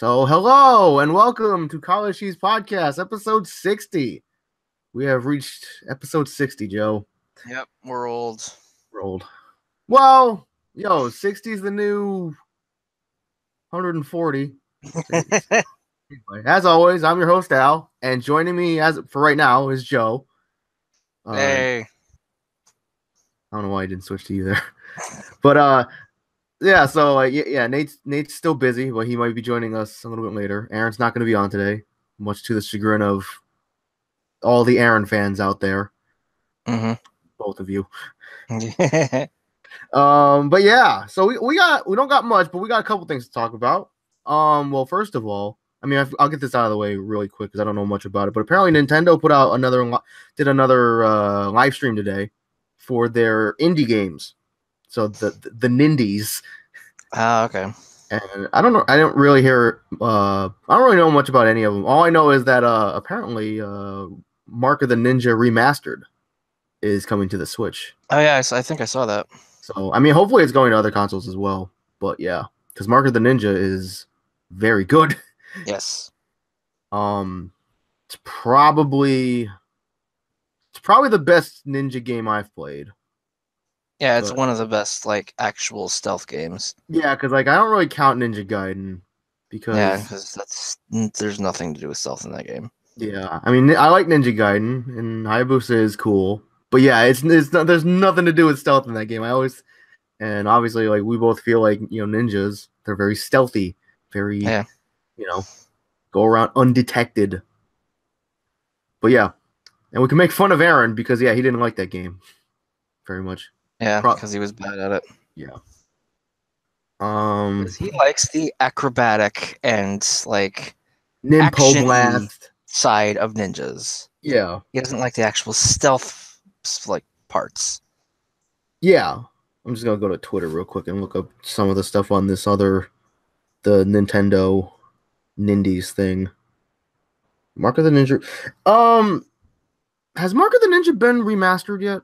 So, hello and welcome to College Cheese Podcast, episode 60. We have reached episode 60, Joe. Yep, we're old. We're old. Well, 60 is the new 140. As always, I'm your host, Al, and joining me for right now is Joe. Hey. I don't know why I didn't switch to you there. But, yeah, so Nate's still busy, but he might be joining us a little bit later. Aaron's not going to be on today, much to the chagrin of all the Aaron fans out there. Mm-hmm. Both of you. But yeah, so we don't got much, but we got a couple things to talk about. Well, first of all, I mean, I'll get this out of the way really quick because I don't know much about it. But apparently, Nintendo put out another live stream today for their indie games. So the Nindies. Ah, okay. And I don't know. I don't really know much about any of them. All I know is that apparently Mark of the Ninja Remastered is coming to the Switch. Oh yeah, I think I saw that. So I mean, hopefully it's going to other consoles as well. But yeah, because Mark of the Ninja is very good. Yes. It's probably the best ninja game I've played. Yeah, it's one of the best actual stealth games. Yeah, because I don't really count Ninja Gaiden because there's nothing to do with stealth in that game. Yeah, I mean, I like Ninja Gaiden and Hayabusa is cool, but yeah, it's not, there's nothing to do with stealth in that game. And obviously, we both feel like ninjas, they're very stealthy, very go around undetected. But yeah, and we can make fun of Aaron because he didn't like that game very much. Yeah, because he was bad at it. Yeah. He likes the acrobatic and Ninpo blast side of ninjas. Yeah. He doesn't like the actual stealth parts. Yeah. I'm just gonna go to Twitter real quick and look up some of the stuff on the Nintendo Nindies thing. Mark of the Ninja. Has Mark of the Ninja been remastered yet?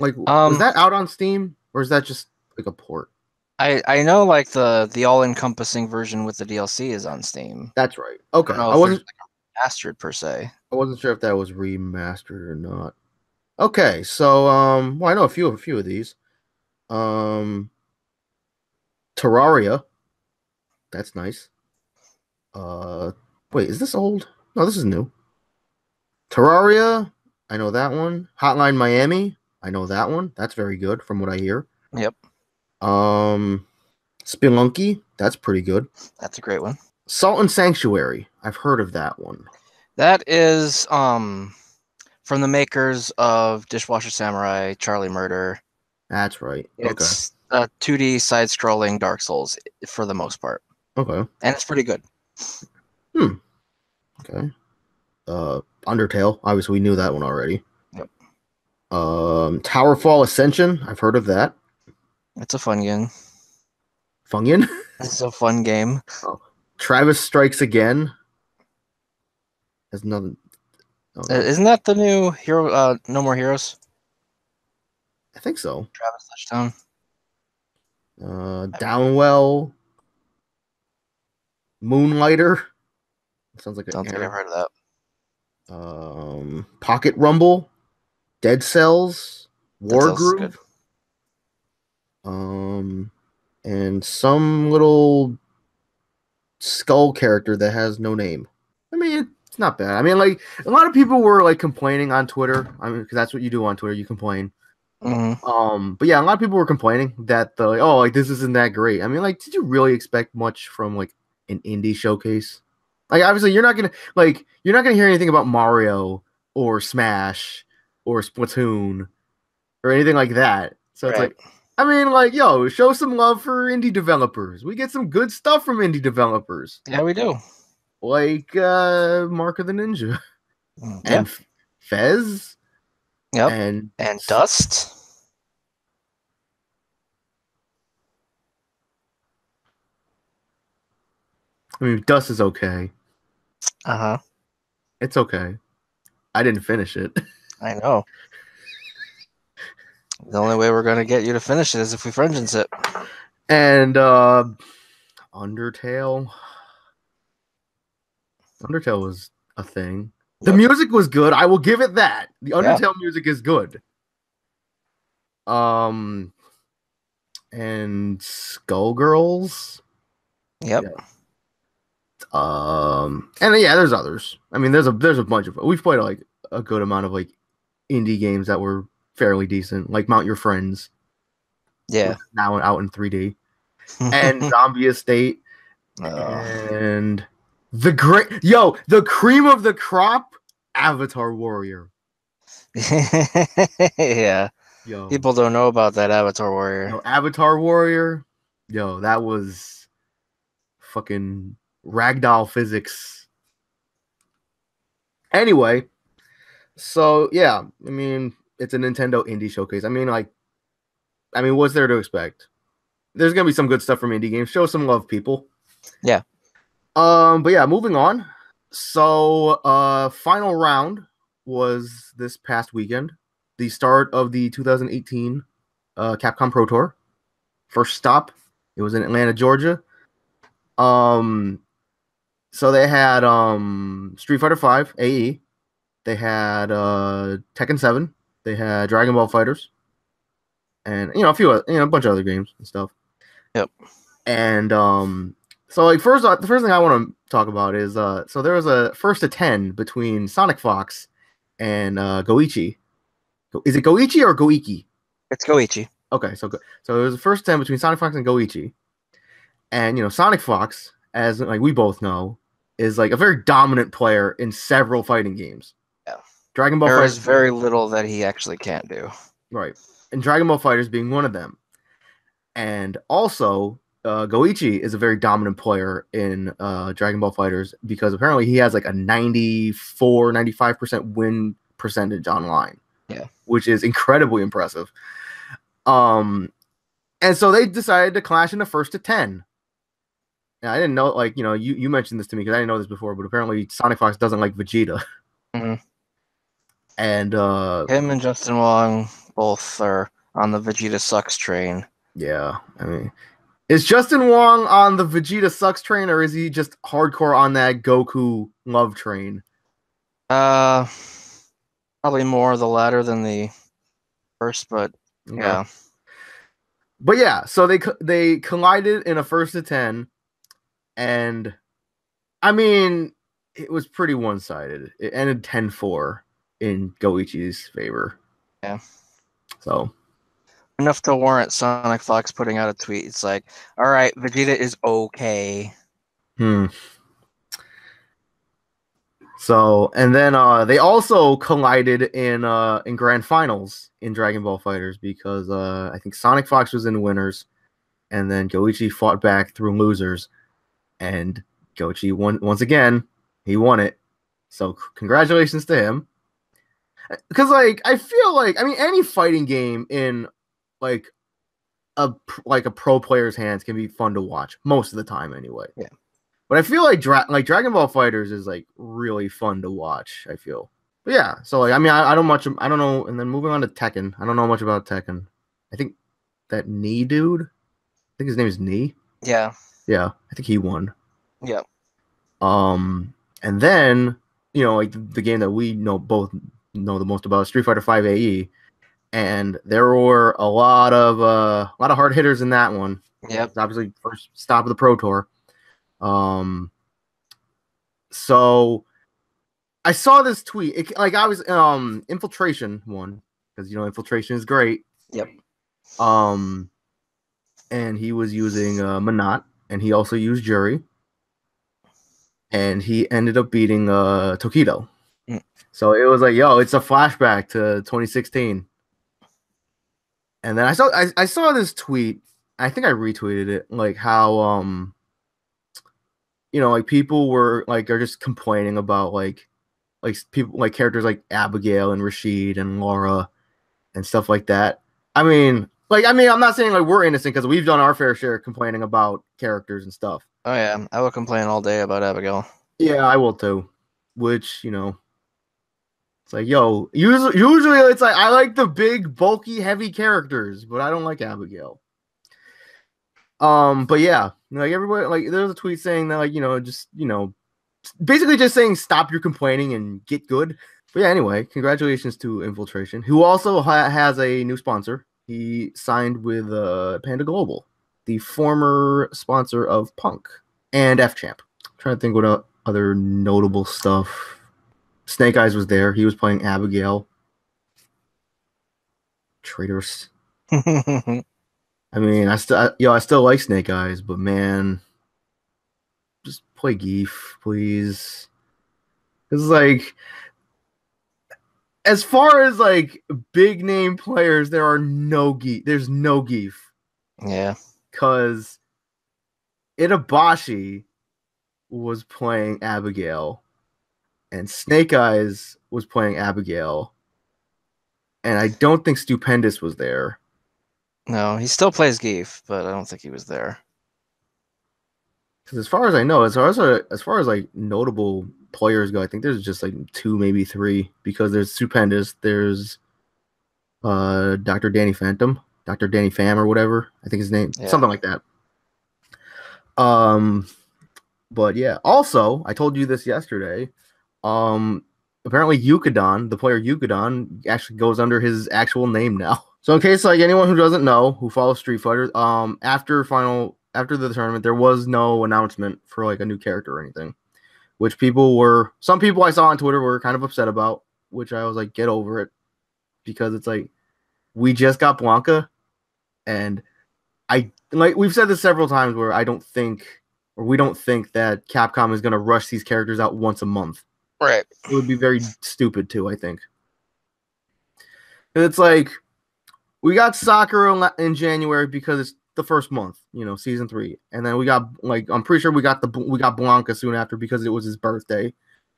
Was that out on Steam, or is that just a port? I know the all-encompassing version with the DLC is on Steam. That's right. Okay, I wasn't remastered per se. I wasn't sure if that was remastered or not. Okay, so well, I know a few of these. Terraria. That's nice. Wait, is this old? No, this is new. Terraria, I know that one. Hotline Miami, I know that one. That's very good from what I hear. Yep. Spelunky, that's pretty good. That's a great one. Salt and Sanctuary, I've heard of that one. That is from the makers of Dishwasher Samurai, Charlie Murder. That's right. It's a 2D side-scrolling Dark Souls for the most part. Okay. And it's pretty good. Okay. Undertale, obviously we knew that one already. Yep. Towerfall Ascension, I've heard of that. It's a fun game. Fungian? It's a fun game. Oh. Travis Strikes Again. Has nothing. Oh, no. Isn't that the new hero? No More Heroes. I think so. Travis Touchdown. Downwell. Moonlighter. Sounds like Don't think I've heard of that. Pocket Rumble. Dead Cells. Wargroove. And some little skull character that has no name. I mean, it's not bad. I mean, a lot of people were complaining on Twitter. I mean, because that's what you do on Twitter, you complain. Mm-hmm. But yeah, a lot of people were complaining that this isn't that great. I mean, did you really expect much from an indie showcase? Obviously, you're not gonna hear anything about Mario or Smash or Splatoon or anything like that. So it's I mean, show some love for indie developers. We get some good stuff from indie developers. Yeah, we do. Mark of the Ninja. And Fez. Yep. And Dust. I mean, Dust is okay. Uh-huh. It's okay. I didn't finish it. I know. The only way we're going to get you to finish it is if we vengeance it. And Undertale. Undertale was a thing. The Yep. music was good. I will give it that. The Yeah. Undertale music is good. Um, and Skullgirls. Yep. Yeah. And yeah, there's others. I mean, there's a bunch of we've played like a good amount of like indie games that were fairly decent, like Mount Your Friends, which Yeah. is now out in 3D, and Zombie Estate, uh, and the cream of the crop, Avatar Warrior. yeah. Yo, People don't know about that Avatar Warrior. Avatar Warrior. Yo, that was fucking ragdoll physics. Anyway, so yeah, I mean, it's a Nintendo indie showcase. I mean, what's there to expect? There's gonna be some good stuff from indie games. Show some love, people. Yeah. But yeah, moving on. So, final round was this past weekend, the start of the 2018 Capcom Pro Tour. First stop, it was in Atlanta, Georgia. Um, so they had Street Fighter V AE, they had Tekken 7, they had Dragon Ball Fighters, and a bunch of other games and stuff. Yep. And so like the first thing I want to talk about is so there was a first to 10 between Sonic Fox and Goichi. Is it Goichi or Goiki? It's Goichi. Okay, so it was the first 10 between Sonic Fox and Goichi. And Sonic Fox, as like we both know, is like a very dominant player in several fighting games. Yeah. Dragon Ball There is Fighters, very little that he actually can't do. right? And Dragon Ball Fighters being one of them. And also, Goichi is a very dominant player in Dragon Ball Fighters because apparently he has like a 95% win percentage online. Yeah. Which is incredibly impressive. And so they decided to clash in the first to 10. And I didn't know, like, you mentioned this to me because I didn't know this before, but apparently Sonic Fox doesn't like Vegeta. Mm-hmm. And Him and Justin Wong both are on the Vegeta sucks train. yeah, I mean, is Justin Wong on the Vegeta sucks train, or is he just hardcore on that Goku love train? Uh, Probably more the latter than the first, but Okay. yeah. But yeah, so they collided in a first to 10, and I mean, it was pretty one-sided. It ended 10-4 in Goichi's favor. Yeah. So Enough to warrant Sonic Fox putting out a tweet. It's like, all right, Vegeta is okay. So, and then they also collided in grand finals in Dragon Ball Fighters because I think Sonic Fox was in winners, and then Goichi fought back through losers, and Goichi won once again. He won it. So congratulations to him. Because like I feel like any fighting game in like a pro player's hands can be fun to watch most of the time anyway. Yeah. But I feel like Dragon Ball Fighters is like really fun to watch. I feel, but yeah. So like, I don't know. And then moving on to Tekken, I don't know much about Tekken. I think that Knee dude. I think his name is Knee. Yeah. Yeah, I think he won. Yeah. And then like the game that we both know the most about, Street Fighter V AE, and there were a lot of hard hitters in that one. Yep. It's obviously first stop of the Pro Tour. So I saw this tweet. I was Infiltration one because Infiltration is great. Yep. And he was using Manat, and he also used Jury, and he ended up beating Tokido. Mm. So it was like, yo, it's a flashback to 2016. And then I saw this tweet. I think I retweeted it, like how like people were like are just complaining about like people like characters like Abigail and Rashid and Laura and stuff like that. I'm not saying like we're innocent because we've done our fair share complaining about characters and stuff. Oh yeah, I will complain all day about Abigail. Yeah, I will too. Which it's like, yo, usually it's like I like the big, bulky, heavy characters, but I don't like Abigail. But yeah, like everybody, like there's a tweet saying that like just basically just saying stop your complaining and get good. But yeah, anyway, congratulations to Infiltration, who also has a new sponsor. He signed with Panda Global, the former sponsor of Punk and F Champ. Trying to think what other notable stuff. Snake Eyes was there. He was playing Abigail. Traitors. I mean, I still like Snake Eyes, but man, just play Geef, please. It's like, as far as like big name players, there's no Geef. Yeah. Because Itabashi was playing Abigail, and Snake Eyes was playing Abigail, and I don't think Stupendous was there. No, he still plays Geef, but I don't think he was there. Because as far as I know, as far as like notable players go, I think there's just like 2, maybe 3. Because there's Stupendous, there's Dr. Danny Phantom, Dr. Danny Pham or whatever. I think his name, something like that. But yeah. Also, I told you this yesterday. Apparently Yukadon, the player Yukadon, actually goes under his actual name now. So in case like anyone who doesn't know, who follows Street Fighter, after the tournament, there was no announcement for like a new character or anything, which some people I saw on Twitter were kind of upset about, which I was like, get over it, because it's like, we just got Blanca, and we've said this several times where we don't think that Capcom is going to rush these characters out once a month. Right. It would be very stupid too, I think. And it's like, we got Sakura in January because it's the first month, season 3, and then we got I'm pretty sure we got Blanca soon after because it was his birthday,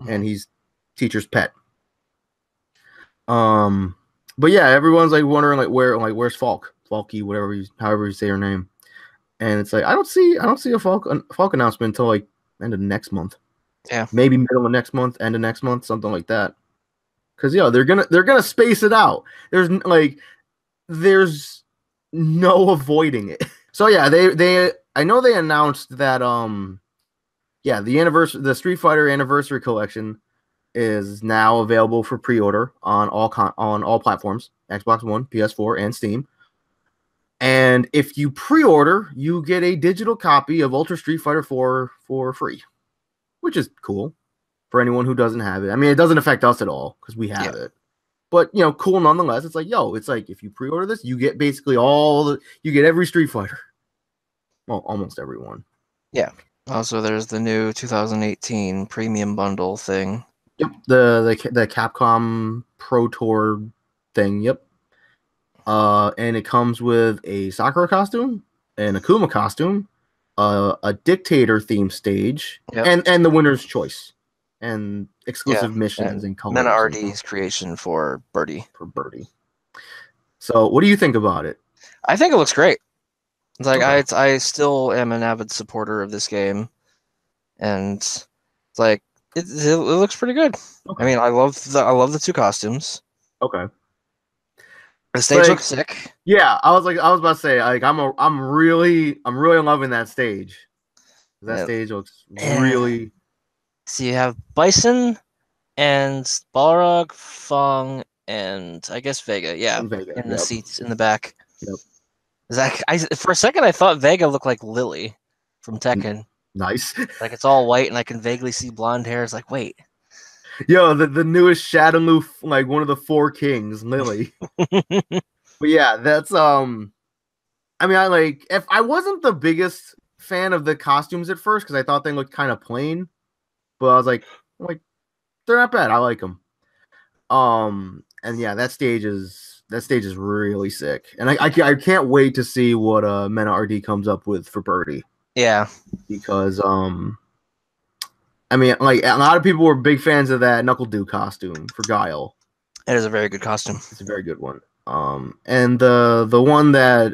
and he's teacher's pet. But yeah, everyone's like wondering where's Falky, however you say her name, and it's like I don't see a Falk announcement until like end of next month. Yeah, maybe middle of next month, end of next month, something like that. Because they're gonna space it out. There's no avoiding it. So yeah, I know they announced that the Street Fighter Anniversary Collection is now available for pre-order on all platforms, Xbox One, PS4, and Steam. And if you pre-order, you get a digital copy of Ultra Street Fighter 4 for free, which is cool for anyone who doesn't have it. I mean, it doesn't affect us at all because we have it. But cool nonetheless. It's like if you pre-order this, you get basically you get every Street Fighter. Well, almost every one. Yeah. Also, there's the new 2018 premium bundle thing. Yep. The Capcom Pro Tour thing. Yep. And it comes with a Sakura costume, an Akuma costume, a Dictator theme stage, and the winner's choice, and exclusive missions and colors. Mena RD's creation for Birdie. So, what do you think about it? I think it looks great. It's like I still am an avid supporter of this game, and it's like it looks pretty good. Okay. I mean, I love the 2 costumes. Okay. The stage looks sick. Yeah, I was about to say, like, I'm really loving that stage. That stage looks really. So you have Bison and Balrog, Fong, and I guess Vega. Yeah, in the seats in the back. Yep. For a second I thought Vega looked like Lily from Tekken. Nice. Like it's all white and I can vaguely see blonde hair. It's like, wait. Yo, the newest Shadowloo, like one of the 4 kings, Lily. But yeah, that's I mean, if I wasn't the biggest fan of the costumes at first because I thought they looked kind of plain, but I was like they're not bad. I like them. And yeah, that stage is really sick, and I can't wait to see what Mena RD comes up with for Birdie. Yeah, because I mean, like, a lot of people were big fans of that Knuckle Dew costume for Guile. It is a very good costume. It's a very good one. And the one that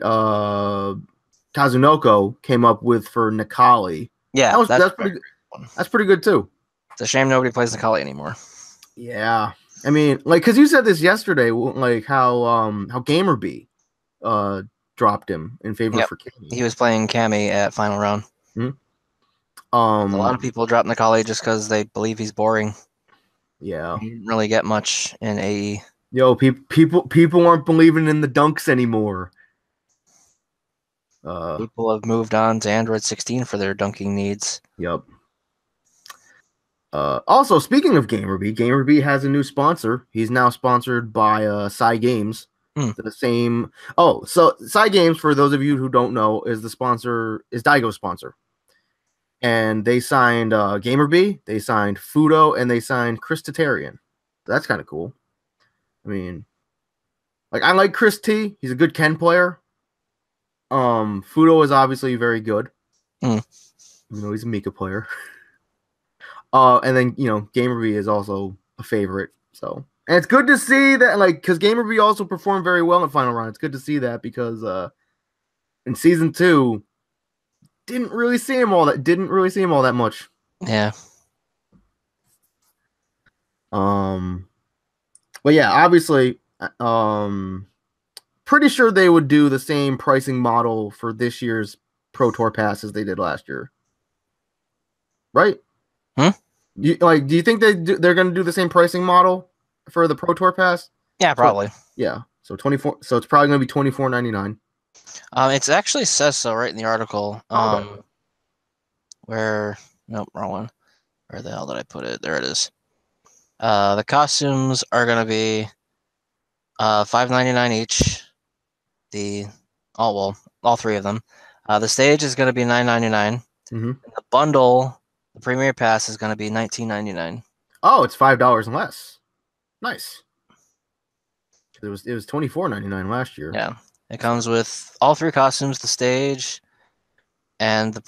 Kazunoko came up with for Nikali. Yeah, that's pretty good. That's pretty good too. It's a shame nobody plays Nikali anymore. Yeah, I mean, like, because you said this yesterday, like how Gamer B dropped him in favor for Cammy. He was playing Cammy at final round. Mm-hmm. A lot of people drop Necalli just because they believe he's boring. Yeah. He didn't really get much in AE. Yo, people aren't believing in the dunks anymore. People have moved on to Android 16 for their dunking needs. Yep. Also, speaking of GamerBee has a new sponsor. He's now sponsored by Psy Games. The same. Oh, so Psy Games, for those of you who don't know, is Daigo's sponsor. And they signed GamerBee, they signed Fudo, and they signed Chris Tatarian. That's kind of cool. I mean, like, I like Chris T. He's a good Ken player. Fudo is obviously very good. Even though he's a Mika player. And then, GamerBee is also a favorite. So, and it's good to see that, like, because GamerBee also performed very well in Final Round. It's good to see that because in season 2, didn't really see him all that much. Yeah. But yeah, obviously, pretty sure they would do the same pricing model for this year's Pro Tour Pass as they did last year. Right? Do you think they're going to do the same pricing model for the Pro Tour Pass? Yeah, probably. Yeah. So 24. So it's probably going to be $24.99. It actually says so right in the article. Okay. Nope, wrong one. Where the hell did I put it? There it is. The costumes are gonna be $5.99 each. All three of them. The stage is gonna be $9.99. Mm-hmm. The bundle, the Premier Pass, is gonna be $19.99. Oh, it's $5 less. Nice. It was $24.99 last year. Yeah, it comes with all three costumes, the stage, and the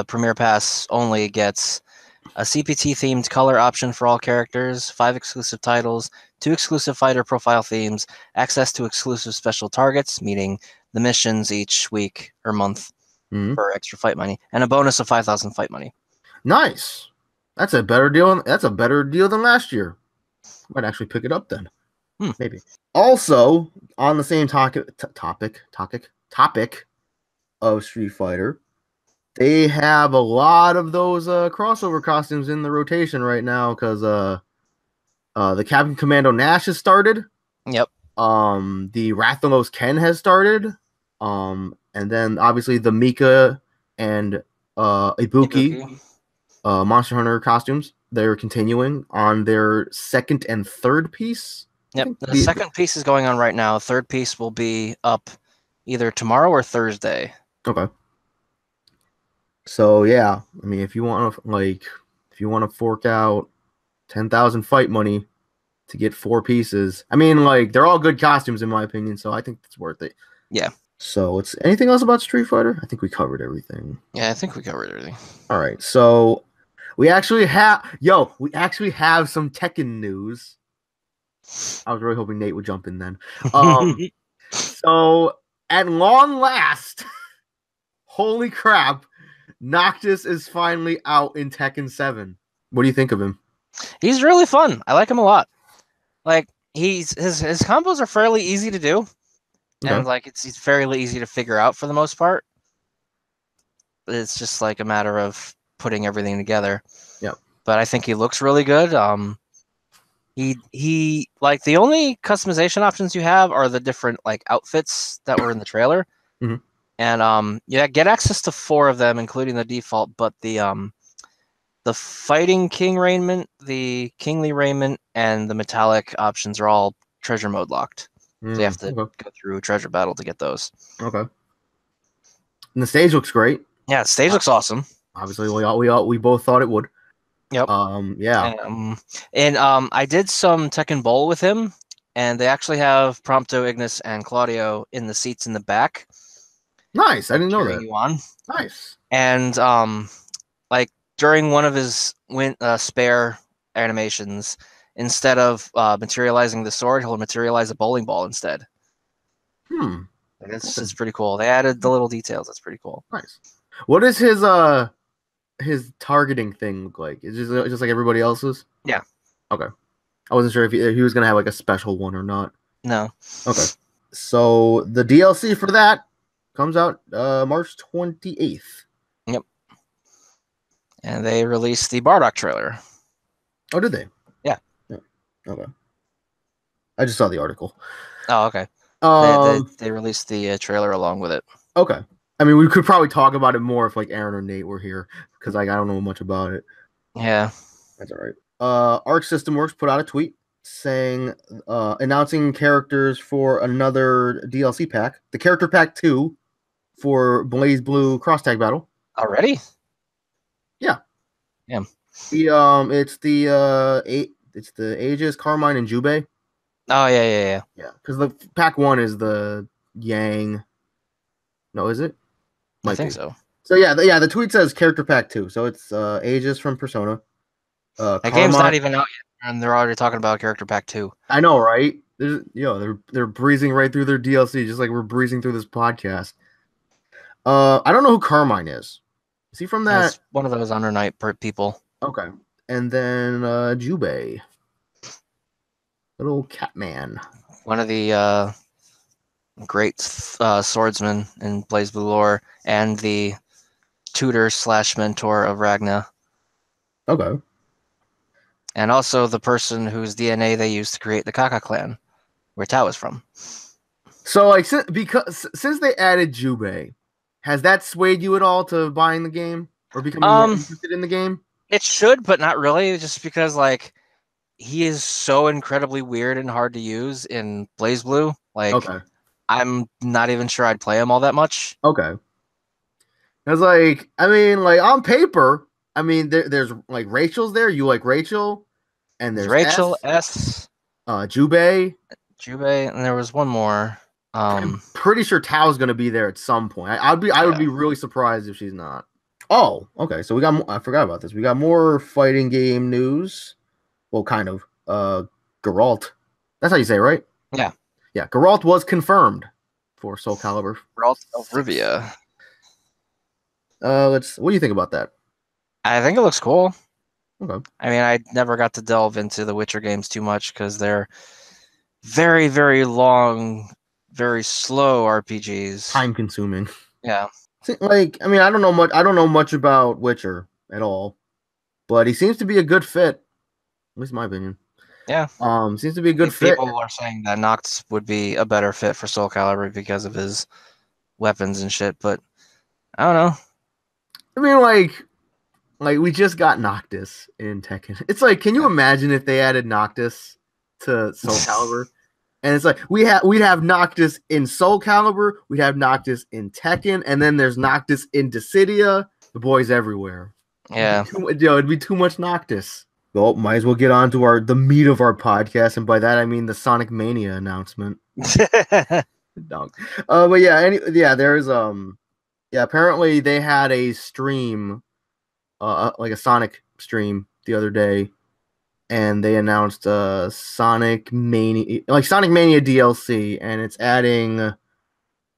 Premier Pass only gets a CPT-themed color option for all characters, 5 exclusive titles, 2 exclusive fighter profile themes, access to exclusive special targets, meaning the missions each week or month for extra fight money, and a bonus of 5,000 fight money. Nice. That's a better deal. That's a better deal than last year. Might actually pick it up then. Maybe. Also, on the same topic of Street Fighter, they have a lot of those crossover costumes in the rotation right now because the Captain Commando Nash has started. Yep. The Rathalos Ken has started. And then obviously the Mika and Ibuki Monster Hunter costumes. They're continuing on their second and third piece. Yep. The second piece is going on right now. Third piece will be up either tomorrow or Thursday. Okay. So yeah, I mean, if you want to fork out 10,000 fight money to get 4 pieces, I mean, like, they're all good costumes in my opinion, so I think it's worth it. Yeah. So it's anything else about Street Fighter? I think we covered everything. Yeah, I think we covered everything. All right, so we actually have some Tekken news. I was really hoping Nate would jump in then. So at long last, holy crap, Noctis is finally out in Tekken 7. What do you think of him? He's really fun. I like him a lot. Like, his combos are fairly easy to do. Okay. And like it's fairly easy to figure out for the most part. It's just like a matter of putting everything together. Yep. But I think he looks really good. He like the only customization options you have are the different like outfits that were in the trailer. Mm-hmm. And get access to 4 of them, including the default, but the Fighting King raiment, the Kingly raiment, and the metallic options are all treasure mode locked. So you have to go through Treasure Battle to get those. Okay. And the stage looks great. Yeah, the stage looks awesome. Obviously, we both thought it would. Yep. Yeah. And I did some Tekken Bowl with him, and they actually have Prompto, Ignis, and Claudio in the seats in the back. Nice. I didn't know that. You on. Nice. And like during one of his spare animations, instead of materializing the sword, he'll materialize a bowling ball instead. It's pretty cool. They added the little details. That's pretty cool. Nice. What is his targeting thing look like? Is it just like everybody else's? Yeah. Okay. I wasn't sure if he was gonna have like a special one or not. No. Okay. So the DLC for that comes out March 28th. Yep. And they released the Bardock trailer. Oh, did they? Yeah. Okay. I just saw the article. Oh, okay. They released the trailer along with it. Okay. I mean, we could probably talk about it more if like Aaron or Nate were here because like I don't know much about it. Yeah. That's all right. Arc System Works put out a tweet saying announcing characters for another DLC pack, the Character Pack 2 for Blaze Blue Cross Tag Battle. Already? Yeah. Yeah. It's the Aegis, Carmine, and Jubei. Oh yeah. Yeah, because the pack 1 is the Yang. No, is it? I think so. So yeah, the tweet says Character Pack 2. So it's Aegis from Persona. That game's not even out yet, and they're already talking about Character Pack 2. I know, right? They're breezing right through their DLC, just like we're breezing through this podcast. I don't know who Carmine is. Is he from that? It's one of those Under Night people. Okay. And then Jubei. Little Catman. One of the great swordsmen in Blaze Blue lore, and the tutor/mentor of Ragna. Okay. And also the person whose DNA they used to create the Kaka clan, where Tao is from. So, like, since they added Jubei, has that swayed you at all to buying the game or becoming more interested in the game? It should, but not really, just because, like, he is so incredibly weird and hard to use in Blaze Blue. Like, okay. I'm not even sure I'd play him all that much. Okay. It's like, I mean, like, on paper, I mean, there's, like, Rachel's there. You like Rachel. And there's Rachel, S. Jubei. And there was one more. I'm pretty sure Tao's going to be there at some point. I would be really surprised if she's not. Oh, okay. So I forgot about this. We got more fighting game news. Well, kind of. Geralt. That's how you say it, right? Yeah. Yeah. Geralt was confirmed for Soul Calibur. Geralt of Rivia. What do you think about that? I think it looks cool. Okay. I mean, I never got to delve into the Witcher games too much because they're very, very long, very slow RPGs. Time consuming. Yeah. Like, I mean, I don't know much about Witcher at all, but he seems to be a good fit. At least in my opinion. Yeah. Seems to be a good fit. People are saying that Nox would be a better fit for Soul Calibur because of his weapons and shit, but I don't know. I mean, like we just got Noctis in Tekken. It's like, can you imagine if they added Noctis to Soul Calibur? And it's like we'd have Noctis in Soul Calibur, we'd have Noctis in Tekken, and then there's Noctis in Dissidia. The boys everywhere. Yeah. It'd be too much Noctis. Well, might as well get on to the meat of our podcast, and by that I mean the Sonic Mania announcement. But yeah, there's apparently they had a stream, like a Sonic stream the other day, and they announced Sonic Mania DLC, and it's adding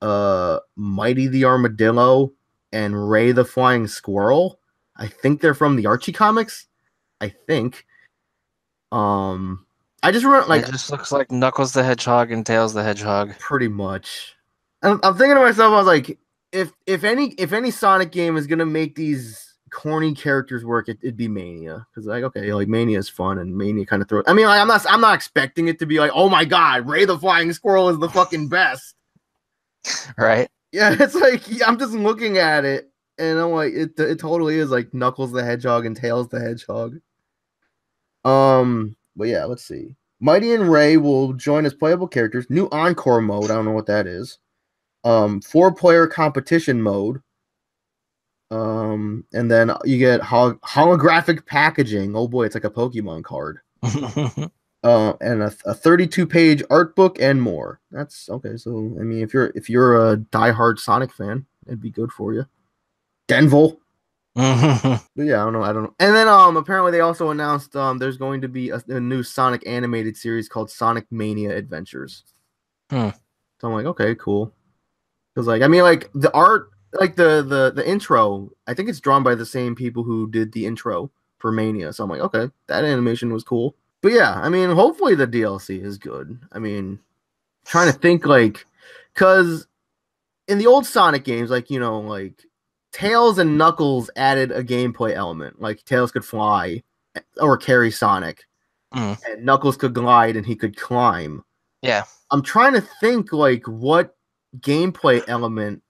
Mighty the Armadillo and Ray the Flying Squirrel. I think they're from the Archie comics. I think. I just remember, like, it just looks like Knuckles the Hedgehog and Tails the Hedgehog. Pretty much. I'm thinking to myself, I was like, if any Sonic game is gonna make these corny characters work, it'd be Mania, because like, okay, like Mania is fun, and Mania kind of throws. I mean, like, I'm not expecting it to be like, oh my god, Ray the Flying Squirrel is the fucking best, right? Yeah, it's like, I'm just looking at it, and I'm like, it totally is like Knuckles the Hedgehog and Tails the Hedgehog. But yeah, let's see. Mighty and Ray will join as playable characters. New Encore mode. I don't know what that is. 4-player competition mode. And then you get holographic packaging. Oh boy, it's like a Pokemon card. And a 32-page art book and more. That's okay. So I mean, if you're a diehard Sonic fan, it'd be good for you. Denville. But yeah, I don't know. And then apparently they also announced there's going to be a new Sonic animated series called Sonic Mania Adventures. So I'm like, okay, cool. Because like, I mean, like the art, like the intro, I think it's drawn by the same people who did the intro for Mania. So I'm like, okay, that animation was cool. But yeah, I mean, hopefully the DLC is good. I mean, trying to think, like, because in the old Sonic games, like, you know, like Tails and Knuckles added a gameplay element. Like Tails could fly or carry Sonic, and Knuckles could glide and he could climb. Yeah. I'm trying to think like what gameplay element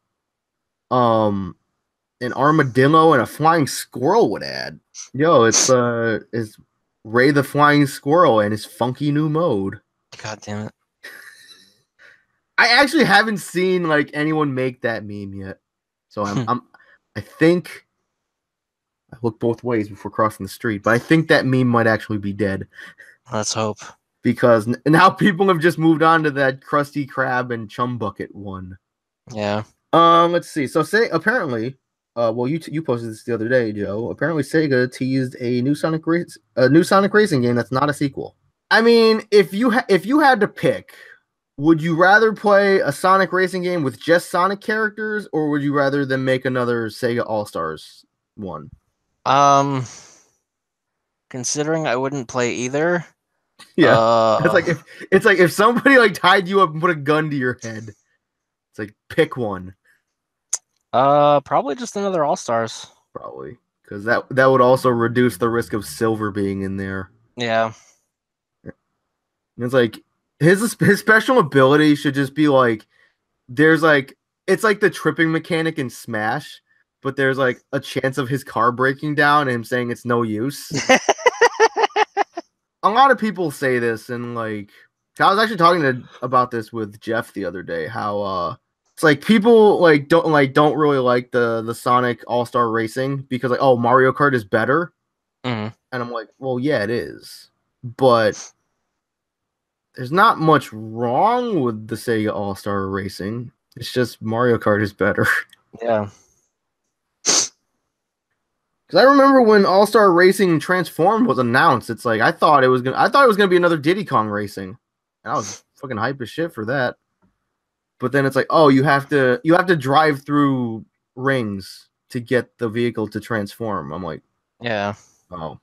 an armadillo and a flying squirrel would add. Yo, it's Ray the Flying Squirrel and his funky new mode. God damn it. I actually haven't seen like anyone make that meme yet. So I think I look both ways before crossing the street, but I think that meme might actually be dead. Let's hope. Because now people have just moved on to that Krusty Krab and Chum Bucket one. Yeah. Let's see. So say apparently, well you posted this the other day, Joe. Apparently Sega teased a new Sonic Racing game that's not a sequel. I mean, if you had to pick, would you rather play a Sonic Racing game with just Sonic characters, or would you rather them make another Sega All Stars one? Considering I wouldn't play either. Yeah, it's like if somebody like tied you up and put a gun to your head. It's like pick one. Probably just another All Stars. Probably because that would also reduce the risk of Silver being in there. Yeah. It's like his special ability should just be like there's like it's like the tripping mechanic in Smash, but there's like a chance of his car breaking down and him saying it's no use. A lot of people say this, and like I was actually talking about this with Jeff the other day. How it's like people don't really like the Sonic All Star Racing because like Mario Kart is better, and I'm like, well, yeah, it is, but there's not much wrong with the Sega All Star Racing. It's just Mario Kart is better. Yeah. Because I remember when All Star Racing Transformed was announced, it's like I thought it was gonna be another Diddy Kong Racing, and I was fucking hype as shit for that. But then it's like, you have to drive through rings to get the vehicle to transform. I'm like, yeah, oh,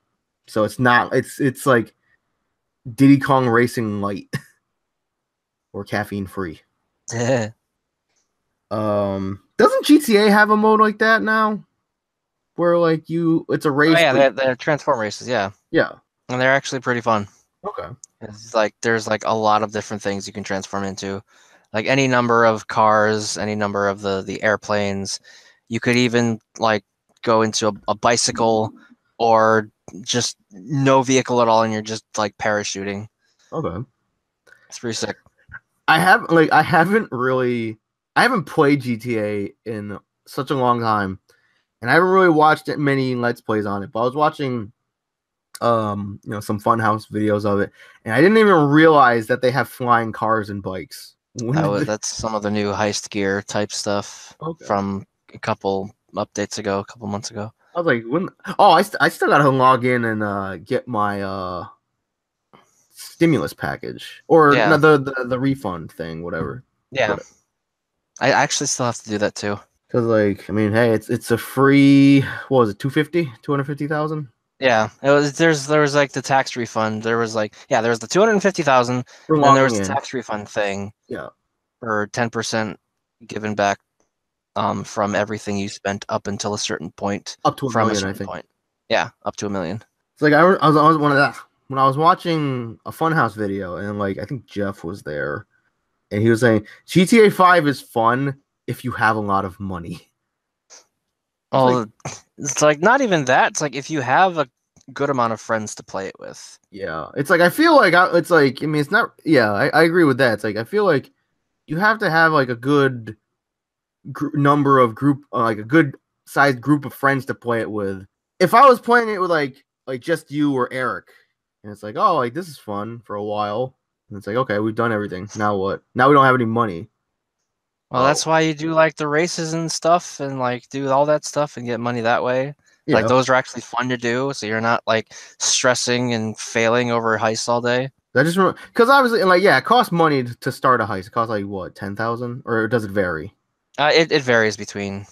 so it's not it's like Diddy Kong Racing Light or caffeine free. Yeah. Doesn't GTA have a mode like that now? Where like it's a race. Oh, yeah, they're transform races, yeah. Yeah. And they're actually pretty fun. Okay. It's like there's like a lot of different things you can transform into. Like any number of cars, any number of the airplanes. You could even like go into a bicycle or just no vehicle at all and you're just like parachuting. Okay. It's pretty sick. I haven't played GTA in such a long time. And I haven't really watched many Let's Plays on it, but I was watching, some Funhouse videos of it, and I didn't even realize that they have flying cars and bikes. That's some of the new heist gear type stuff from a couple updates ago, a couple months ago. I was like, I still gotta log in and get my stimulus package or the refund thing, whatever. Yeah, whatever. I actually still have to do that too. Because, like, I mean, hey, it's a free, what was it, 250,000? Yeah, there was like the tax refund. There was like, there was the 250,000, and then there was the tax refund thing. Yeah, for 10% given back, from everything you spent up until a certain point. Up to $1 million, I think. Yeah, up to $1 million. It's like I was one of that when I was watching a Funhouse video, and like I think Jeff was there, and he was saying GTA 5 is fun if you have a lot of money. It's like not even that. It's like if you have a good amount of friends to play it with. Yeah, it's like I feel like it's like I mean it's not. Yeah, I agree with that. It's like I feel like you have to have like a good number of like a good sized group of friends to play it with. If I was playing it with like just you or Eric, and it's like like this is fun for a while, and it's like okay, we've done everything. Now what? Now we don't have any money. Well, that's why you do like the races and stuff and like do all that stuff and get money that way. Yeah. Like those are actually fun to do, so you're not like stressing and failing over heists all day. I just remember because obviously, like, it costs money to start a heist. It costs like what, 10,000, or does it vary? It varies between.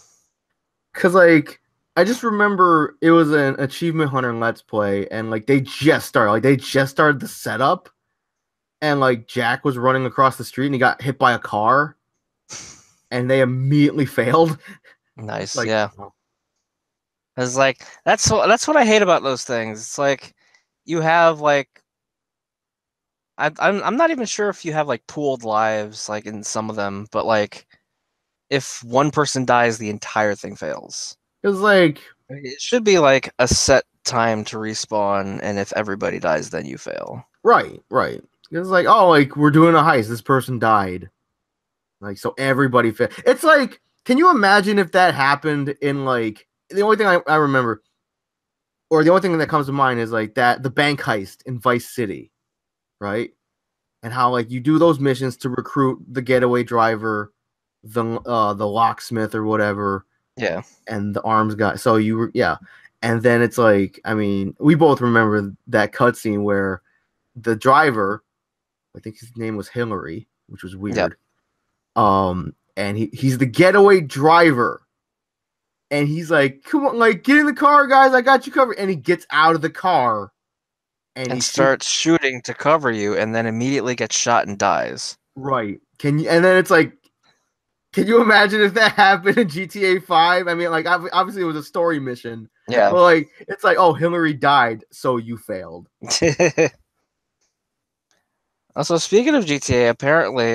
Because like I just remember it was an Achievement Hunter Let's Play, and like they just started the setup, and like Jack was running across the street and he got hit by a car. And they immediately failed. It's Nice, like, yeah. It's like that's what I hate about those things. It's like you have like I'm not even sure if you have like pooled lives like in some of them, but like if one person dies, the entire thing fails. it's like, It should be like a set time to respawn, and if everybody dies, then you fail. right, right. It's like, oh, like we're doing a heist. This person died. Like, so everybody it's like, can you imagine if that happened in like the only thing I remember, or the only thing that comes to mind is like that the bank heist in Vice City, right? And how like you do those missions to recruit the getaway driver, the locksmith or whatever, Yeah. and the arms guy. So you were, yeah. And then it's like, I mean, we both remember that cutscene where the driver, I think his name was Hillary, which was Yep. weird. And he's the getaway driver. And he's like, come on, like, get in the car, guys, I got you covered. And he gets out of the car and he And shoots. starts shooting to cover you, and then immediately gets shot and dies. Right. Can you, and then it's like, can you imagine if that happened in GTA 5? I mean, like, obviously it was a story mission. Yeah. But like, it's like, oh, Hillary died, so you failed. Also, speaking of GTA, apparently,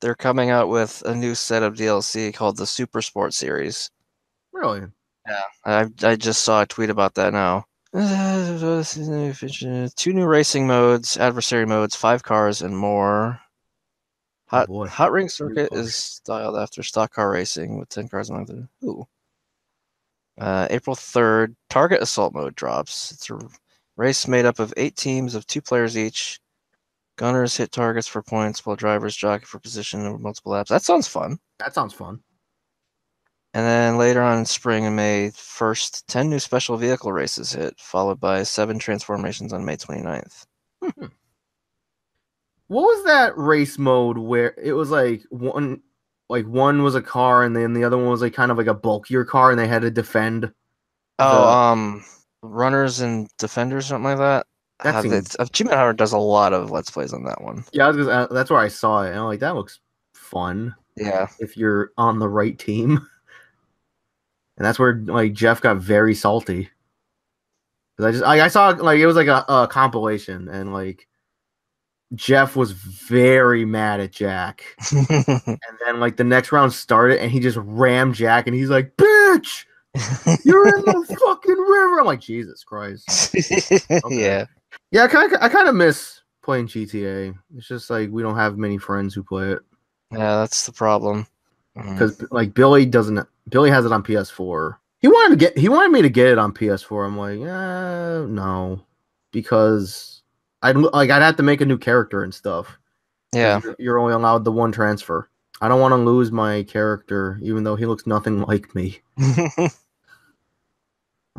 they're coming out with a new set of DLC called the Super Sport series. Really? Yeah, I just saw a tweet about that now. 2 new racing modes, adversary modes, 5 cars, and more. Oh boy. Hot Ring New Circuit cars. is styled after stock car racing with 10 cars among them. Ooh. April 3rd, Target Assault mode drops. It's a race made up of 8 teams of 2 players each. Gunners hit targets for points while drivers jockey for position over multiple laps. That sounds fun. That sounds fun. And then later on in spring and May 1st, 10 new special vehicle races hit, followed by 7 transformations on May 29th. What was that race mode where it was like one was a car and then the other one was like kind of like a bulkier car and they had to defend Oh, runners and defenders, something like that. that seems Achievement Hunter does a lot of Let's Plays on that one. yeah, that's where I saw it and I'm like that looks fun Yeah. if you're on the right team. And that's where like Jeff got very salty. Cause I saw like it was like a compilation and like Jeff was very mad at Jack. And then like the next round started and he just rammed Jack and he's like, bitch, you're in the fucking river. I'm like, Jesus Christ. Okay. Yeah, I kind of miss playing GTA. It's just like we don't have many friends who play it. Yeah, that's the problem. Because like Billy has it on PS4. He wanted me to get it on PS4. I'm like, no, because I'd have to make a new character and stuff. Yeah. You're only allowed the one transfer. I don't want to lose my character, even though he looks nothing like me. I'm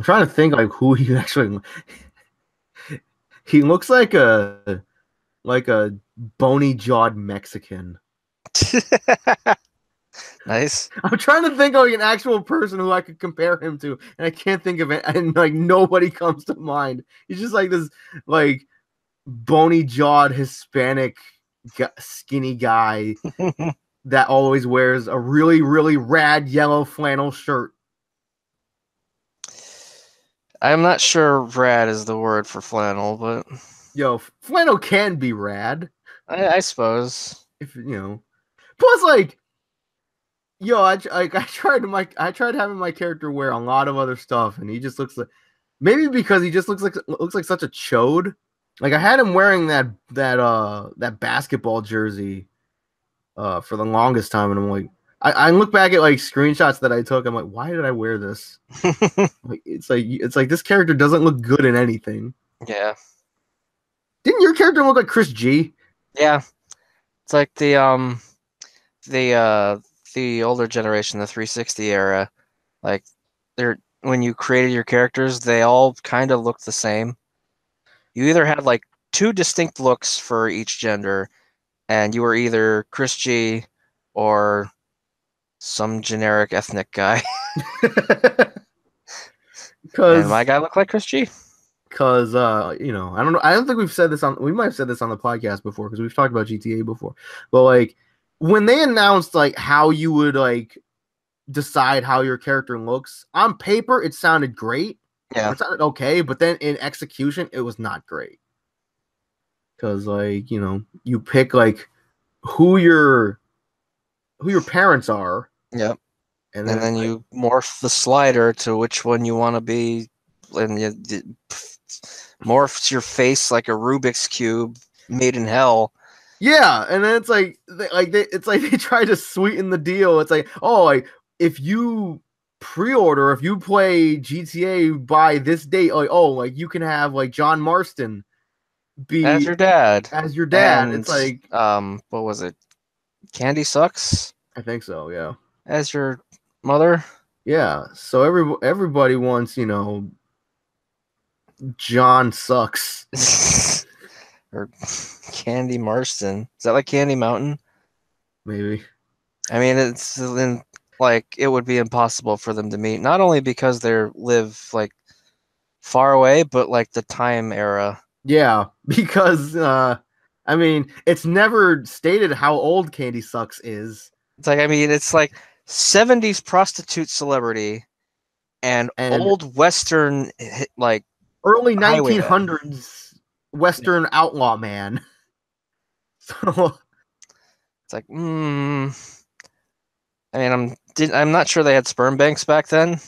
trying to think like who he actually. He looks like a bony jawed Mexican. Nice. I'm trying to think of like an actual person who I could compare him to, and I can't think of it, and like nobody comes to mind. He's just like this like bony jawed Hispanic skinny guy that always wears a really, really rad yellow flannel shirt. I'm not sure rad is the word for flannel, but Yo, flannel can be rad. I suppose. If you know. Plus, like, yo, I tried having my character wear a lot of other stuff, and he just looks like maybe because he just looks like such a chode. Like I had him wearing that basketball jersey for the longest time, and I'm like, I look back at like screenshots that I took. I'm like, why did I wear this? Like it's like this character doesn't look good in anything. Yeah. Didn't your character look like Chris G? Yeah. It's like the older generation, the 360 era, like when you created your characters, they all kind of looked the same. You either had like 2 distinct looks for each gender, and you were either Chris G or some generic ethnic guy. And my guy looked like Chris G. Because you know, I don't think we might have said this on the podcast before because we've talked about GTA before. But like when they announced like how you would like decide how your character looks. On paper, it sounded great. Yeah. Or it sounded okay, but then in execution, it was not great. Because like, you know, you pick like who your parents are. Yep. And then you morph the slider to which one you want to be, and you morphs your face like a Rubik's cube made in hell. Yeah, and then it's like they try to sweeten the deal. It's like, oh, like if you pre-order, if you play GTA by this date, like oh, like you can have like John Marston be as your dad. And, it's like what was it? Candy Sucks? I think so, yeah. As your mother? Yeah. So everybody wants, you know, John Sucks. Or Candy Marston. Is that like Candy Mountain? Maybe. I mean, it's like it would be impossible for them to meet, not only because they live like far away, but like the time era. Yeah, because I mean, it's never stated how old Candy Sucks is. It's like, I mean, it's like 70s prostitute celebrity and old Western, like early 1900s Western outlaw man. So it's like, I mean, I'm not sure they had sperm banks back then,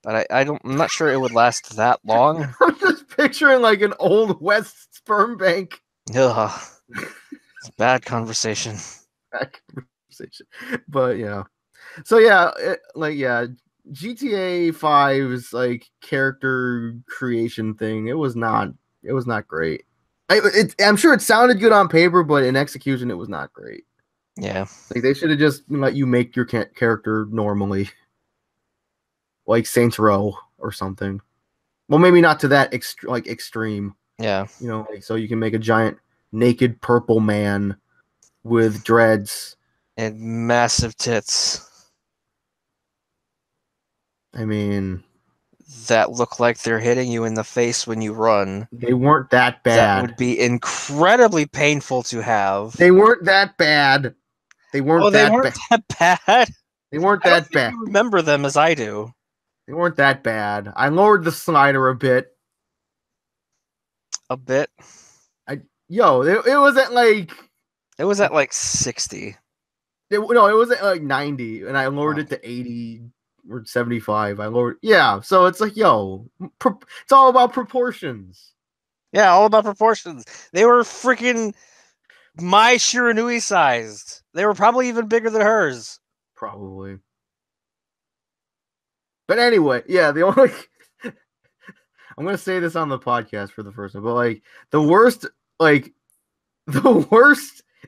but I'm not sure it would last that long. I'm just picturing like an old West sperm bank. Ugh. It's a bad conversation. Bad conversation. But yeah. So yeah, GTA 5's like character creation thing, it was not great. I'm sure it sounded good on paper, but in execution it was not great. Yeah. Like they should have just let you make your character normally. Like Saints Row or something. Well, maybe not to that extreme. Yeah. You know, like, so you can make a giant naked purple man with dreads and massive tits. I mean, that look like they're hitting you in the face when you run. They weren't that bad. That would be incredibly painful to have. They weren't that bad. They weren't that bad. They weren't that bad. You remember them as I do. They weren't that bad. I lowered the slider a bit. A bit? It was at like... It was at like 60. It was at like 90, and I lowered it to 80 or 75. I lowered... Yeah, so it's like, it's all about proportions. Yeah, all about proportions. They were freaking my Shiranui sized. They were probably even bigger than hers. Probably. But anyway, yeah, the only... I'm going to say this on the podcast for the first time, but like the worst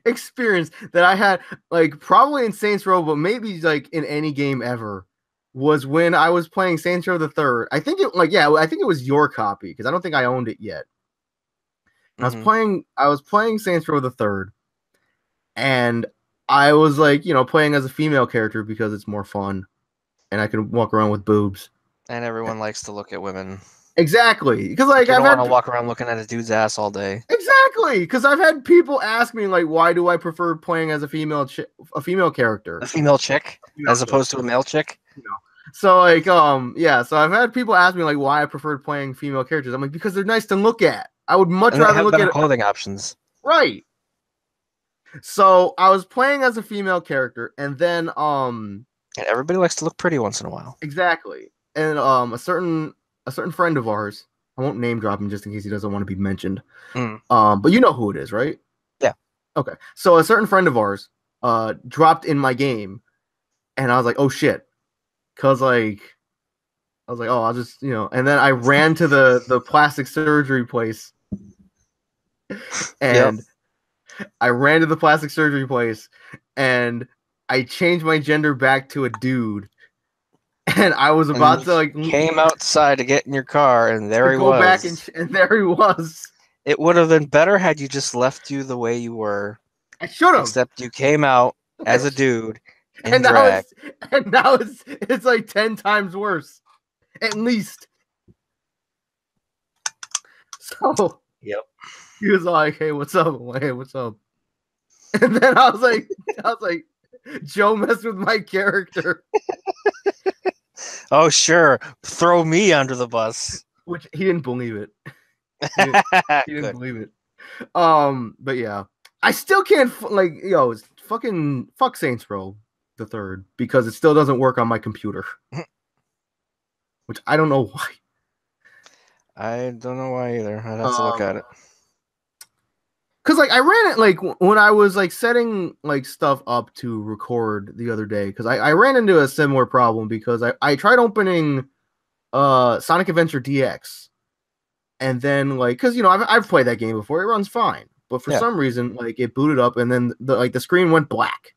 experience that I had, like probably in Saints Row, but maybe like in any game ever, was when I was playing Saints Row the Third. I think it was your copy because I don't think I owned it yet. Mm-hmm. I was playing Saints Row the Third, and I was like, playing as a female character because it's more fun, and I can walk around with boobs. And everyone likes to look at women. Exactly, because like you don't want to walk around looking at a dude's ass all day. Exactly, because I've had people ask me like, why do I prefer playing as a female character, a female chick, as opposed to a male chick? So like, so I've had people ask me like why I preferred playing female characters. I'm like, because they're nice to look at. I would much rather look at clothing options. Right. So I was playing as a female character, and then and everybody likes to look pretty once in a while. Exactly, and a certain friend of ours, I won't name drop him just in case he doesn't want to be mentioned. But you know who it is, right? Yeah. Okay. So a certain friend of ours dropped in my game, and I was like, oh shit. Cause like I was like, oh, I'll just, and then I ran to the plastic surgery place. And I ran to the plastic surgery place and I changed my gender back to a dude. And I was about to came outside to get in your car, and there he was. Go back and there he was. It would have been better had you just left you the way you were. I should have. Except you came out as a dude and now it's like 10 times worse, at least. So he was like, "Hey, what's up?" I'm like, "Hey, what's up?" And then I was like, Joe messed with my character. Oh, sure. Throw me under the bus. which he didn't believe it. He didn't, he didn't Good. believe it. But yeah, I still can't like it's fucking fuck Saints Row the third because it still doesn't work on my computer, which I don't know why. I don't know why either. I'd have to look Um, at it. Cause like I ran it like when I was like setting like stuff up to record the other day, because I ran into a similar problem because I tried opening Sonic Adventure DX, and then like because I've played that game before, it runs fine, but for some reason like it booted up and then the screen went black,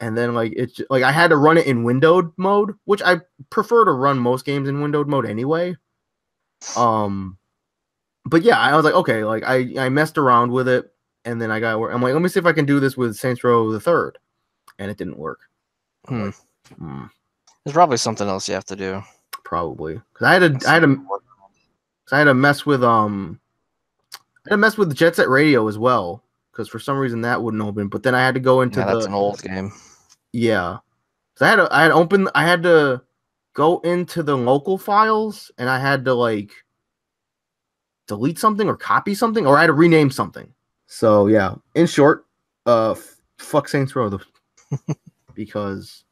and then like it's like I had to run it in windowed mode, which I prefer to run most games in windowed mode anyway. But yeah, I was like, okay, like I messed around with it, and then I'm like, let me see if I can do this with Saints Row the third, and it didn't work. I'm like, There's probably something else you have to do. Probably because I had to mess with Jet Set Radio as well because for some reason that wouldn't open. But then I had to go into that's an old game. Yeah, so I had to go into the local files and I had to like delete something or copy something or I had to rename something. So yeah, in short, fuck Saints Row because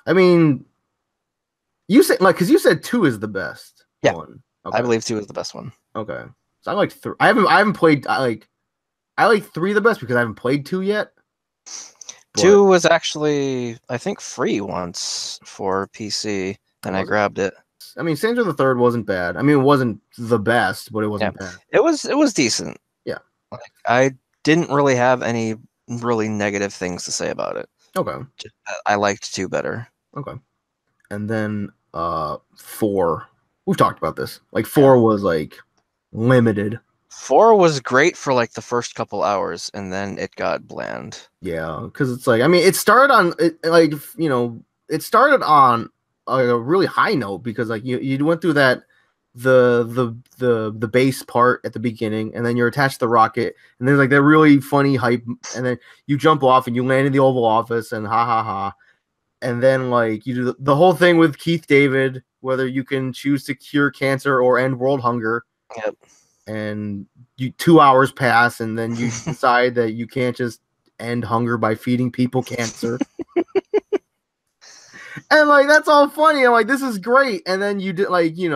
I mean you said like because you said 2 is the best one. Okay. I believe 2 is the best one. Okay, so I like 3. I haven't played. I like 3 the best because I haven't played 2 yet. 2 was actually I think free once for PC, and I grabbed it. I mean, Saints Row the Third wasn't bad. I mean, it wasn't the best, but it wasn't bad. It was decent. Yeah, like I didn't really have any really negative things to say about it. Okay, I liked 2 better. Okay, and then 4. We've talked about this. Like 4 was like limited. 4 was great for like the first couple hours, and then it got bland. Yeah, because it's like it started on it started on a really high note because like you went through that the base part at the beginning, and then you're attached to the rocket, and there's like that really funny hype, and then you jump off and you land in the Oval Office, and ha ha ha, and then like you do the whole thing with Keith David, whether you can choose to cure cancer or end world hunger. Yep. And 2 hours pass, and then you decide that you can't just end hunger by feeding people cancer. And like that's all funny. I'm like, this is great. And then you did you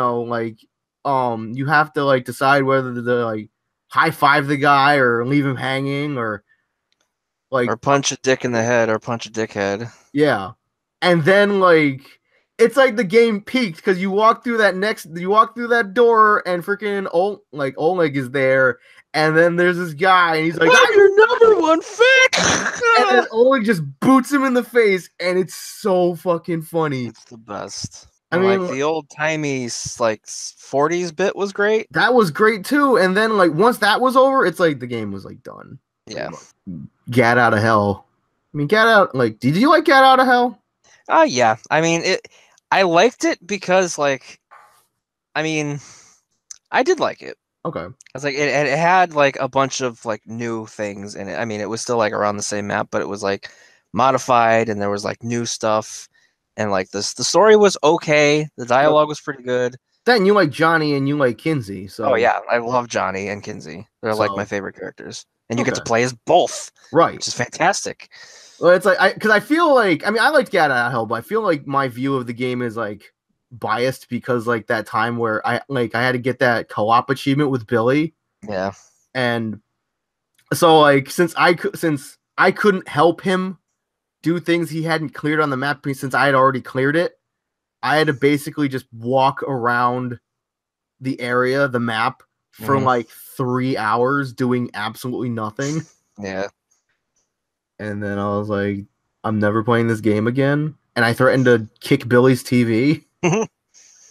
have to like decide whether to like high five the guy or leave him hanging or punch a dick in the head or punch a dickhead. Yeah. And then like it's like the game peaked because you walk through that door and freaking Oleg is there, and then there's this guy and he's like, I'm your number one fan. And then Oleg just boots him in the face, and it's so fucking funny. It's the best. I mean, like the old timey like 40s bit was great. That was great too. And then like once that was over, it's like the game was like done. Yeah. Gat Out of Hell. I mean, did you like Gat Out of Hell? Yeah. I mean I liked it because like I mean I did like it. Okay. It's like it had like a bunch of like new things in it. I mean, it was still like around the same map, but it was like modified and there was like new stuff, and like the story was okay. The dialogue was pretty good. Then you like Johnny and you like Kinsey, so oh yeah, I love Johnny and Kinsey. They're like my favorite characters, and you get to play as both, right? Which is fantastic. Well, it's like because I feel like I liked Gat Out of Hell, but I feel like my view of the game is like biased because like that time where I had to get that co-op achievement with Billy. Yeah. And so like since I couldn't help him do things he hadn't cleared on the map since I had already cleared it, I had to basically just walk around the area, the map for like 3 hours doing absolutely nothing. Yeah. And then I was like, I'm never playing this game again. And I threatened to kick Billy's TV.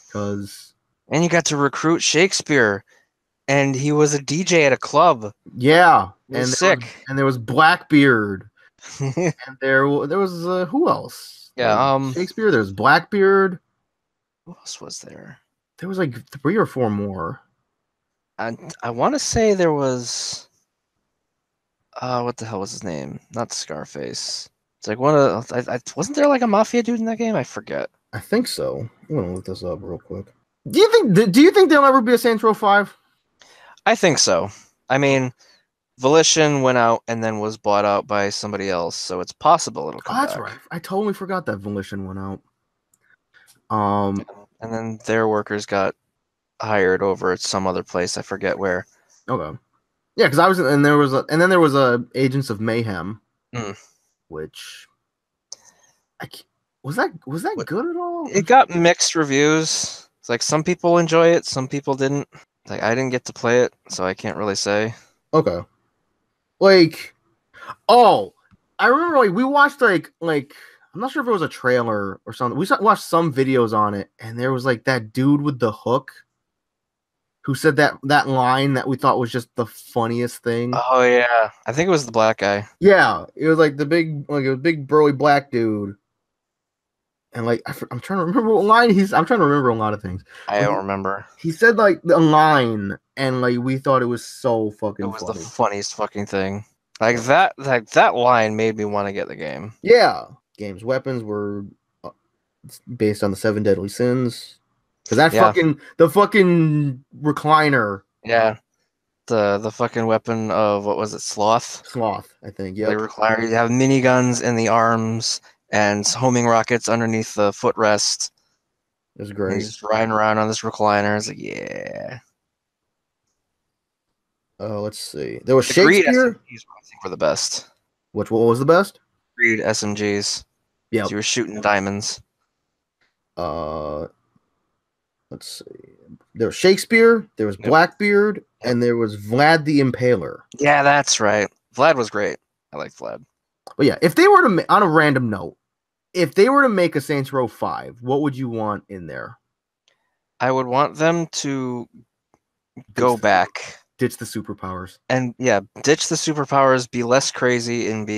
Because and you got to recruit Shakespeare, and he was a DJ at a club. Yeah, and sick. And there was Blackbeard, and there was who else? Yeah, Shakespeare. There's Blackbeard. Who else was there? There was like 3 or 4 more. And I want to say there was. What the hell was his name? Not Scarface. It's like one of wasn't there like a mafia dude in that game? I forget. I think so. I'm gonna look this up real quick. Do you think there'll ever be a Saints Row 5? I think so. I mean, Volition went out and then was bought out by somebody else, so it's possible it'll Oh, come that's back. right. I totally forgot that Volition went out. And then their workers got hired over at some other place. I forget where. Okay. Yeah, because I was, and then there was a Agents of Mayhem, Mm. which was that good at all? It got mixed reviews. It's like some people enjoy it, some people didn't. Like I didn't get to play it, so I can't really say. Okay. Like, oh, I remember like we watched like I'm not sure if it was a trailer or something. Watched some videos on it, and there was like that dude with the hook who said that line that we thought was just the funniest thing. Oh yeah, I think it was the black guy. Yeah, it was like a big burly black dude, and like I'm trying to remember what line I'm trying to remember a lot of things. I Like, don't remember. he said like a line, and like we thought it was so It fucking was the funny. funniest fucking thing. Like that line made me want to get the game. Yeah, game's weapons were based on the seven deadly sins. Because the fucking recliner. Yeah. The fucking weapon of what was it, Sloth, I think. They Yep. require you to have miniguns in the arms and homing rockets underneath the footrest. It was And great. he's just riding around on this recliner. It's like, yeah. Let's see. There was The Greed Shakespeare. SMGs I think were the best. What was the best? Greed SMGs. Yep. You were shooting diamonds. Uh, let's see. There was Shakespeare. There was Blackbeard, and there was Vlad the Impaler. Yeah, that's right. Vlad was great. I like Vlad. But yeah, if they were to on a random note, if they were to make a Saints Row 5, what would you want in there? I would want them to go back. Ditch the superpowers. And yeah, ditch the superpowers, be less crazy, and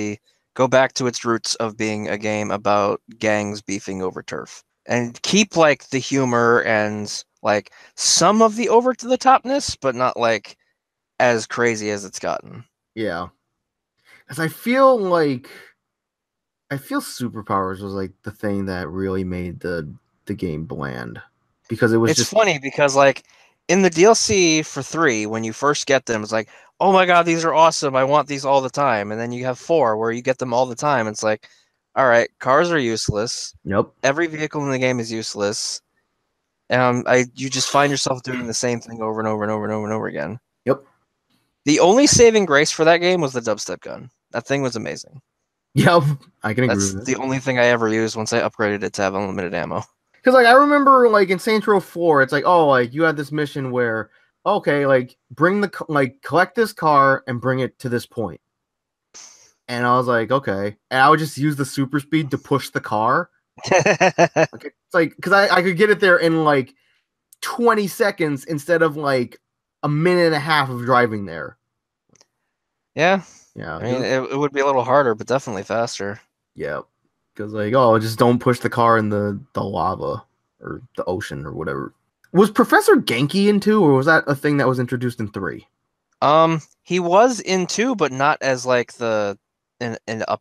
go back to its roots of being a game about gangs beefing over turf. And keep like the humor and like some of the over to the topness, but not like as crazy as it's gotten. Yeah. Because I feel superpowers was like the thing that really made the game bland. Because it was It's funny because like in the DLC for 3, when you first get them, it's like, oh my god, these are awesome. I want these all the time. And then you have 4 where you get them all the time. It's like, all right, cars are useless. Yep. Every vehicle in the game is useless. You just find yourself doing the same thing over and over and over and over and over again. Yep. The only saving grace for that game was the dubstep gun. That thing was amazing. Yep. I can agree That's with the only thing I ever used once I upgraded it to have unlimited ammo. Because like I remember like in Saints Row 4, it's like, oh, like you had this mission where okay, like collect this car and bring it to this point. And I was like, okay. And I would just use the super speed to push the car. Okay. It's like, because I could get it there in like 20 seconds instead of like a minute and a half of driving there. Yeah. Yeah. I mean, it would be a little harder, but definitely faster. Yeah. Because like, oh, just don't push the car in the lava or the ocean or whatever. Was Professor Genki in 2, or was that a thing that was introduced in 3? He was in 2, but not as like a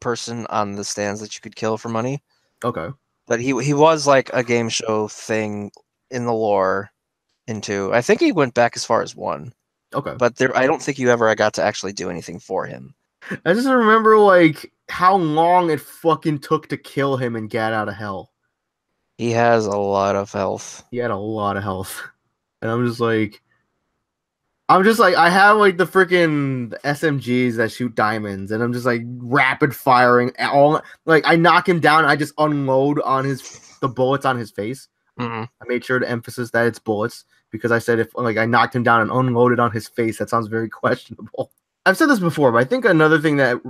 person on the stands that you could kill for money. Okay. But he was like a game show thing in the lore in 2. I think he went back as far as 1. Okay. But I don't think you ever got to actually do anything for him. I just remember like how long it fucking took to kill him and get out of hell. He has a lot of health. He had a lot of health. And I'm just like, I have like the freaking SMGs that shoot diamonds, and I'm just like rapid firing all. Like I knock him down, and I just unload on the bullets on his face. Mm-hmm. I made sure to emphasize that it's bullets because I said if like I knocked him down and unloaded on his face, that sounds very questionable. I've said this before, but I think another thing that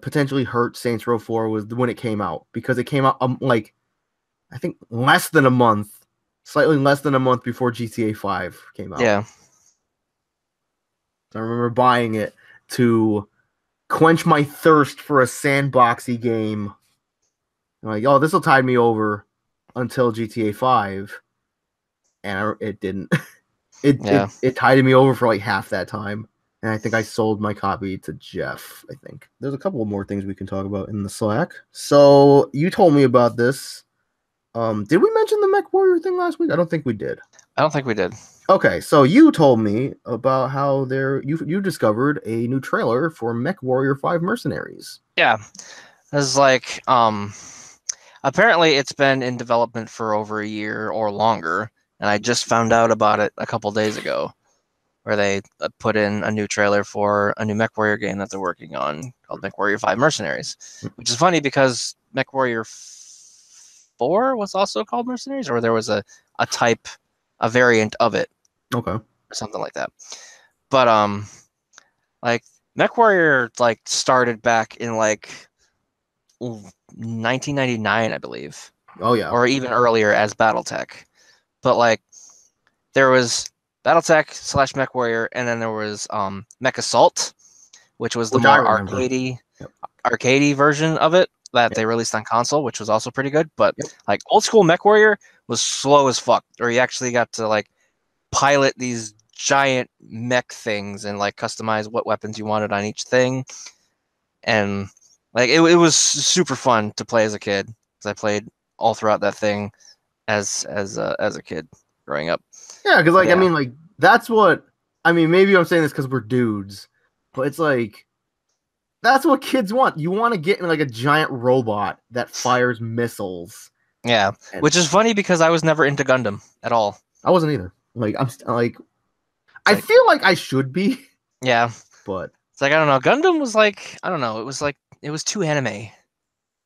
potentially hurt Saints Row 4 was when it came out, because it came out like I think slightly less than a month before GTA 5 came out. Yeah. I remember buying it to quench my thirst for a sandboxy game. I'm like, oh, this will tide me over until GTA 5. And it didn't. It tided me over for like half that time. And I think I sold my copy to Jeff. I think there's a couple more things we can talk about in the Slack. So you told me about this. Did we mention the MechWarrior thing last week? I don't think we did. I don't think we did. Okay, so you told me about how you discovered a new trailer for MechWarrior 5 Mercenaries. Yeah, it's like apparently it's been in development for over a year or longer, and I just found out about it a couple days ago, where they put in a new trailer for a new MechWarrior game that they're working on called MechWarrior 5 Mercenaries, which is funny because MechWarrior 4 was also called Mercenaries, or there was a variant of it. Okay. Or something like that. But like MechWarrior like started back in like 1999, I believe. Oh yeah. Or even earlier as BattleTech. But like there was BattleTech / MechWarrior, and then there was Mech Assault, which was the more arcadey version of it that they released on console, which was also pretty good. But like old school MechWarrior was slow as fuck, or you actually got to like pilot these giant mech things and like customize what weapons you wanted on each thing. And like it was super fun to play as a kid, because I played all throughout that thing as a kid growing up. Yeah, because like I mean, like that's what I mean. Maybe I'm saying this because we're dudes, but it's like that's what kids want. You want to get in like a giant robot that fires missiles. Yeah, which is funny because I was never into Gundam at all. I wasn't either. Like I feel like I should be. Yeah, but it's like I don't know. Gundam was like I don't know. It was like it was too anime.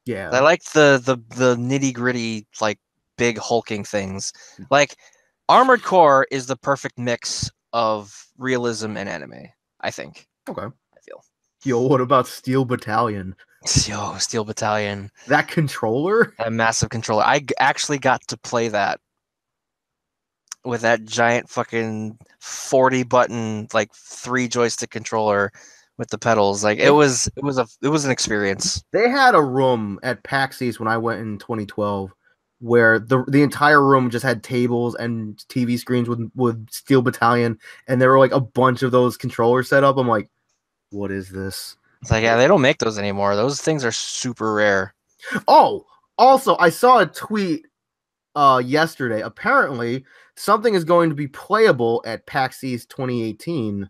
Yeah, I liked the nitty gritty like big hulking things. Like Armored Core is the perfect mix of realism and anime, I think. Okay. I feel. Yo, what about Steel Battalion? Yo, Steel Battalion. That controller? That massive controller. I actually got to play that with that giant fucking 40 button, like 3 joystick controller with the pedals. Like it was an experience. They had a room at PAX East when I went in 2012 where the entire room just had tables and TV screens with Steel Battalion, and there were like a bunch of those controllers set up. I'm like, what is this? It's like, yeah, they don't make those anymore. Those things are super rare. Oh, also, I saw a tweet yesterday. Apparently, something is going to be playable at PAX East 2018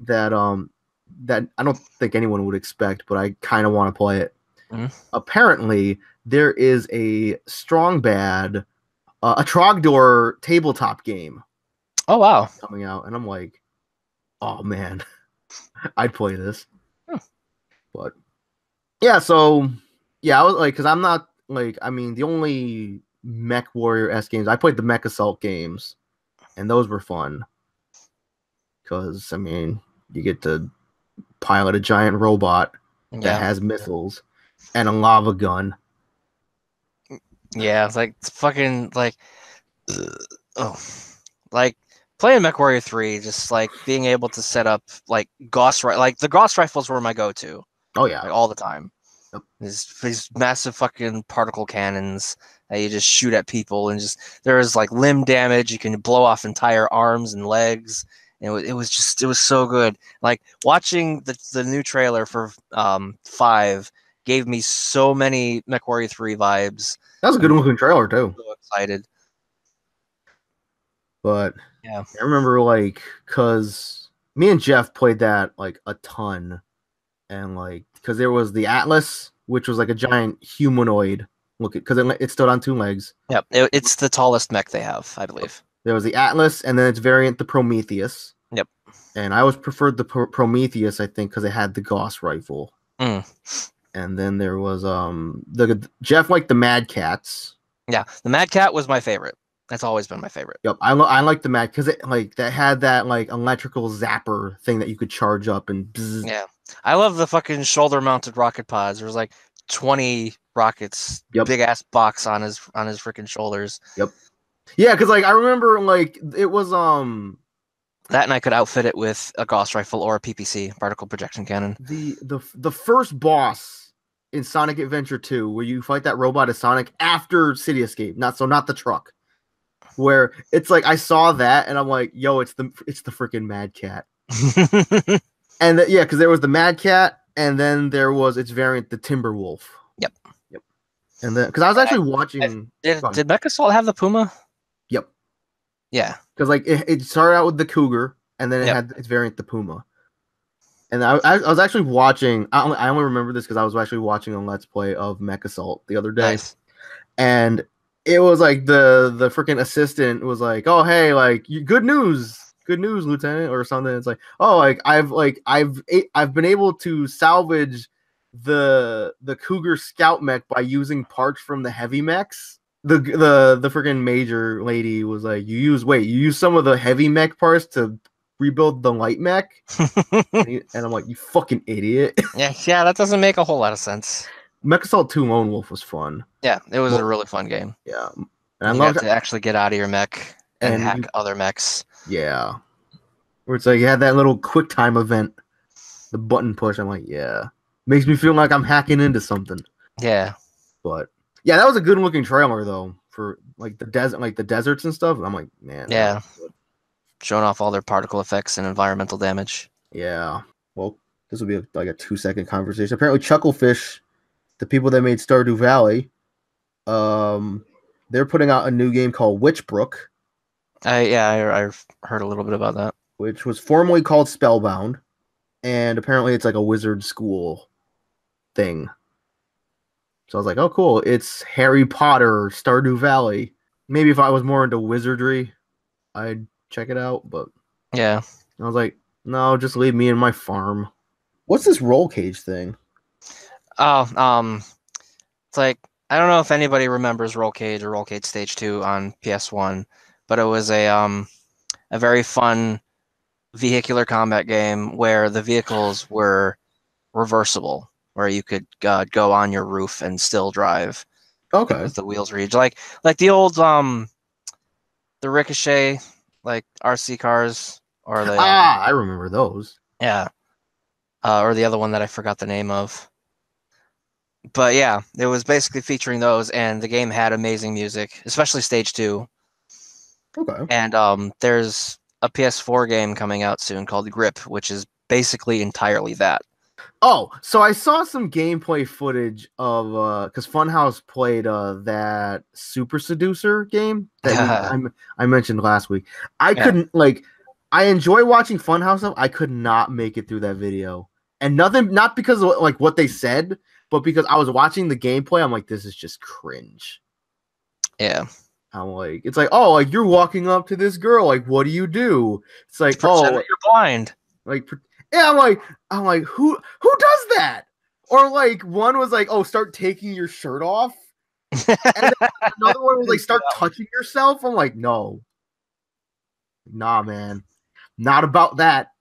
that I don't think anyone would expect, but I kind of want to play it. Mm-hmm. Apparently, there is a Strong Bad, a Trogdor tabletop game. Oh wow, coming out, and I'm like, oh man, I'd play this. But yeah, so yeah, I was like, because I'm not like, I mean, the only MechWarrior games I played, the Mech Assault games, and those were fun. Because I mean, you get to pilot a giant robot that has missiles and a lava gun. Yeah, it's like it's fucking like, like playing MechWarrior 3, just like being able to set up like Gauss like the Gauss rifles were my go-to. Oh yeah, like all the time. Yep. These massive fucking particle cannons that you just shoot at people, and just there is like limb damage. You can blow off entire arms and legs. And it was so good. Like watching the new trailer for 5 gave me so many MechWarrior 3 vibes. That was a good looking trailer too. So excited. But yeah, I remember like because me and Jeff played that like a ton, and like because there was the Atlas, which was like a giant humanoid look, because it stood on 2 legs. Yep, it's the tallest mech they have, I believe. There was the Atlas, and then its variant, the Prometheus. Yep. And I always preferred the Prometheus, I think, because it had the Gauss rifle. Mm. And then there was the Jeff liked the Mad Cats. Yeah, the Mad Cat was my favorite. That's always been my favorite. Yep, I like the Mad because it like that had that like electrical zapper thing that you could charge up and. Bzz. Yeah, I love the fucking shoulder-mounted rocket pods. There was like 20 rockets, big ass box on his freaking shoulders. Yep. Yeah, because like I remember like it was that, and I could outfit it with a Gauss rifle or a PPC, particle projection cannon. The first boss in Sonic Adventure 2, where you fight that robot as Sonic after City Escape, not the truck, where it's like I saw that and I'm like, yo, it's the freaking Mad Cat. And yeah, because there was the Mad Cat, and then there was its variant, the Timber Wolf. Yep. Yep. And then because I was actually watching. Did MechAssault have the Puma? Yep. Yeah. Because like it started out with the Cougar, and then it Yep. had its variant, the Puma. And I was actually watching. I only remember this because I was actually watching a Let's Play of MechAssault the other day, Nice. and it was like the freaking assistant was like, "Oh hey, like good news, Lieutenant," or something. It's like, "Oh, I've been able to salvage the Cougar Scout mech by using parts from the heavy mechs." The freaking major lady was like, you use some of the heavy mech parts to rebuild the light mech." And I'm like, you fucking idiot. Yeah, that doesn't make a whole lot of sense. Mech Assault 2 Lone Wolf was fun. Yeah, it was a Well, really fun game. yeah. And I You got loved to actually get out of your mech and hack other mechs. Yeah. Where it's like you had that little quick time event, the button push. I'm like, yeah. Makes me feel like I'm hacking into something. Yeah. But yeah, that was a good looking trailer though, for like the deserts and stuff. I'm like, man. Yeah. Showing off all their particle effects and environmental damage. Yeah. Well, this will be like a 2-second conversation. Apparently, Chucklefish, the people that made Stardew Valley, they're putting out a new game called Witchbrook. I've heard a little bit about that. Which was formerly called Spellbound, and apparently it's like a wizard school thing. So I was like, oh cool, it's Harry Potter, Stardew Valley. Maybe if I was more into wizardry, I'd check it out, but yeah. I was like, no, just leave me in my farm. What's this roll cage thing? Oh, it's like, I don't know if anybody remembers Roll Cage or Roll Cage Stage 2 on PS1, but it was a very fun vehicular combat game where the vehicles were reversible, where you could go on your roof and still drive. Okay. Because the wheels reach like the old the Ricochet like RC cars or the I remember those. Yeah. Or the other one that I forgot the name of. But yeah, it was basically featuring those, and the game had amazing music, especially Stage 2. Okay. And there's a PS4 game coming out soon called Grip, which is basically entirely that. Oh, so I saw some gameplay footage of because Funhouse played that Super Seducer game that I mentioned last week. I couldn't I enjoy watching Funhouse stuff. I could not make it through that video, and not because of like what they said, but because I was watching the gameplay. I'm like, this is just cringe. Yeah. I'm like, it's like, oh, like you're walking up to this girl, like, what do? It's like, pretend that you're blind. Like, yeah, I'm like, who does that? Or like, one was like, oh, start taking your shirt off, and then another one was like, start touching yourself. I'm like, no, nah, man, not about that.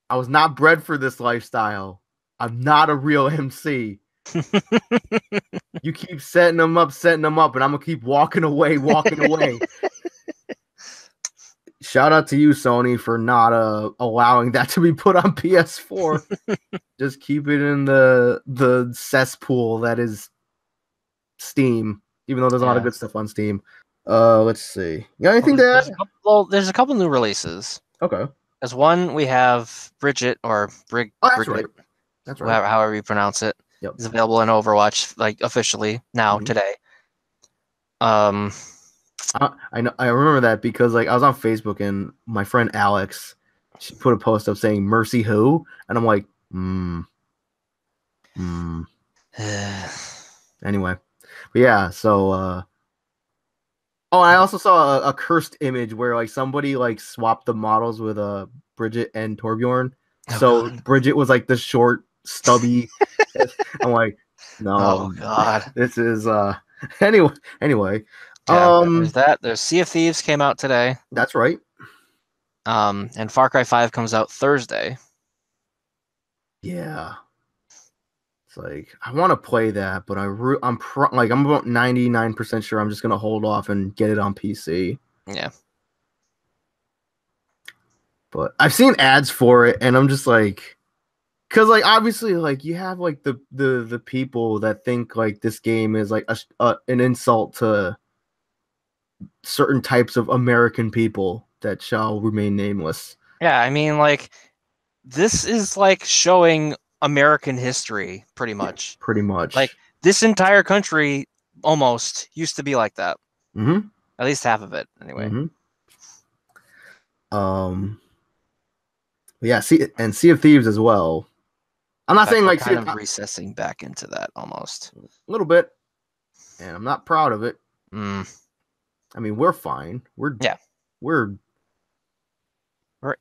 I was not bred for this lifestyle. I'm not a real MC. You keep setting them up, and I'm gonna keep walking away. Shout out to you, Sony, for not allowing that to be put on PS4. Just keep it in the cesspool that is Steam, even though there's a lot of good stuff on Steam. Let's see. You got anything to add? There's a couple new releases. Okay. As one, we have Bridget or Brig. Oh, that's right. That's right. However you pronounce it. Yep. It's available in Overwatch, like officially now today. I know. I remember that because like I was on Facebook and my friend Alex, she put a post up saying "Mercy who," and I'm like, Anyway, but yeah. So, I also saw a cursed image where like somebody like swapped the models with Bridget and Torbjorn. So Bridget was like the short, stubby. I'm like, no, oh god, this is anyway. Yeah, there's that. There's Sea of Thieves came out today. That's right. And Far Cry 5 comes out Thursday. Yeah. It's like I want to play that, but I'm about 99% sure I'm just gonna hold off and get it on PC. Yeah. But I've seen ads for it, and I'm just like, because like obviously like you have like the people that think like this game is like an insult to certain types of American people that shall remain nameless. Yeah, I mean like this is like showing American history, pretty much. Pretty much. Like this entire country almost used to be like that. Mm-hmm. At least half of it, anyway. Mm-hmm. Yeah, Sea of Thieves as well. I'm not saying We're like kind of recessing back into that almost. A little bit, and I'm not proud of it. I mean, we're fine. We're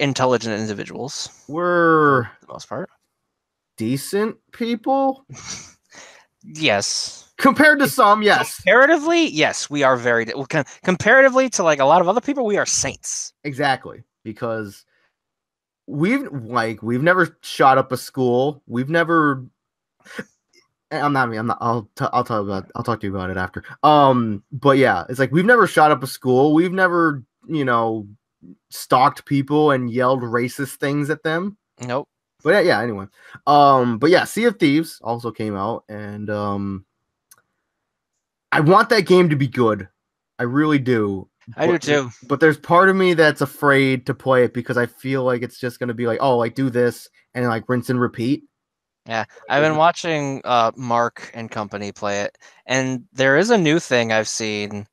intelligent individuals. We're for the most part decent people. Yes. Compared to some, yes. Comparatively, yes, we are very comparatively to like a lot of other people, we are saints. Exactly, because we've never shot up a school. We've never. I'm not. I'll talk to you about it after. But yeah, it's like we've never shot up a school. We've never, stalked people and yelled racist things at them. Nope. But yeah, anyway. But yeah, Sea of Thieves also came out, and I want that game to be good. I really do. I do too. But there's part of me that's afraid to play it because I feel like it's just gonna be like, oh, like do this and like rinse and repeat. Yeah, I've been watching Mark and company play it, and there is a new thing I've seen.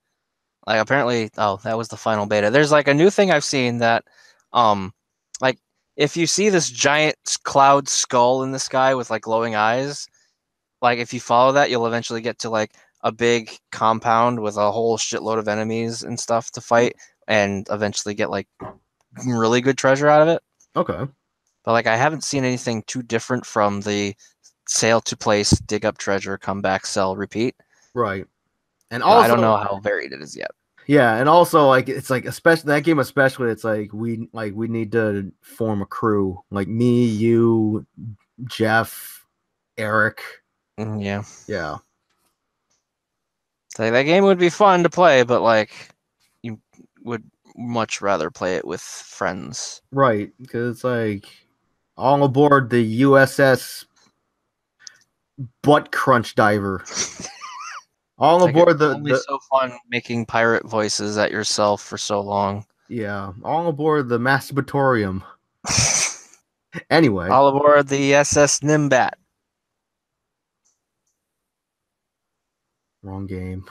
Like apparently, that was the final beta. There's like a new thing I've seen that, like if you see this giant cloud skull in the sky with like glowing eyes, like if you follow that, you'll eventually get to like a big compound with a whole shitload of enemies and stuff to fight, and eventually get like really good treasure out of it. Okay. But like I haven't seen anything too different from the sale to place, dig up treasure, come back, sell, repeat. Right. And also, I don't know how varied it is yet. Yeah, and also like it's like especially that game especially it's like we need to form a crew. Like me, you, Jeff, Eric. Yeah. Yeah. Like, that game would be fun to play, but like you would much rather play it with friends. Right, because it's like all aboard the USS Butt Crunch Diver. All like aboard the so fun making pirate voices at yourself for so long. Yeah, all aboard the Masturbatorium. Anyway. All aboard the SS Nimbat. Wrong game.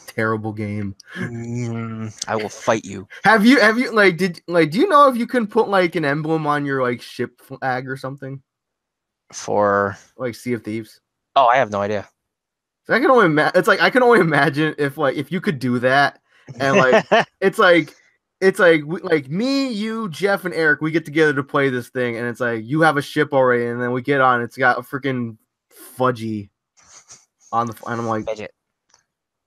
Terrible game. I will fight you. Have you like do you know if you can put like an emblem on your like ship flag or something? For like Sea of Thieves? Oh, I have no idea. So I can only I can only imagine if you could do that, and like it's like me, you, Jeff, and Eric, we get together to play this thing, and it's like you have a ship already, and then we get on, it's got a freaking Fudgy on the, and I'm like, Fidget.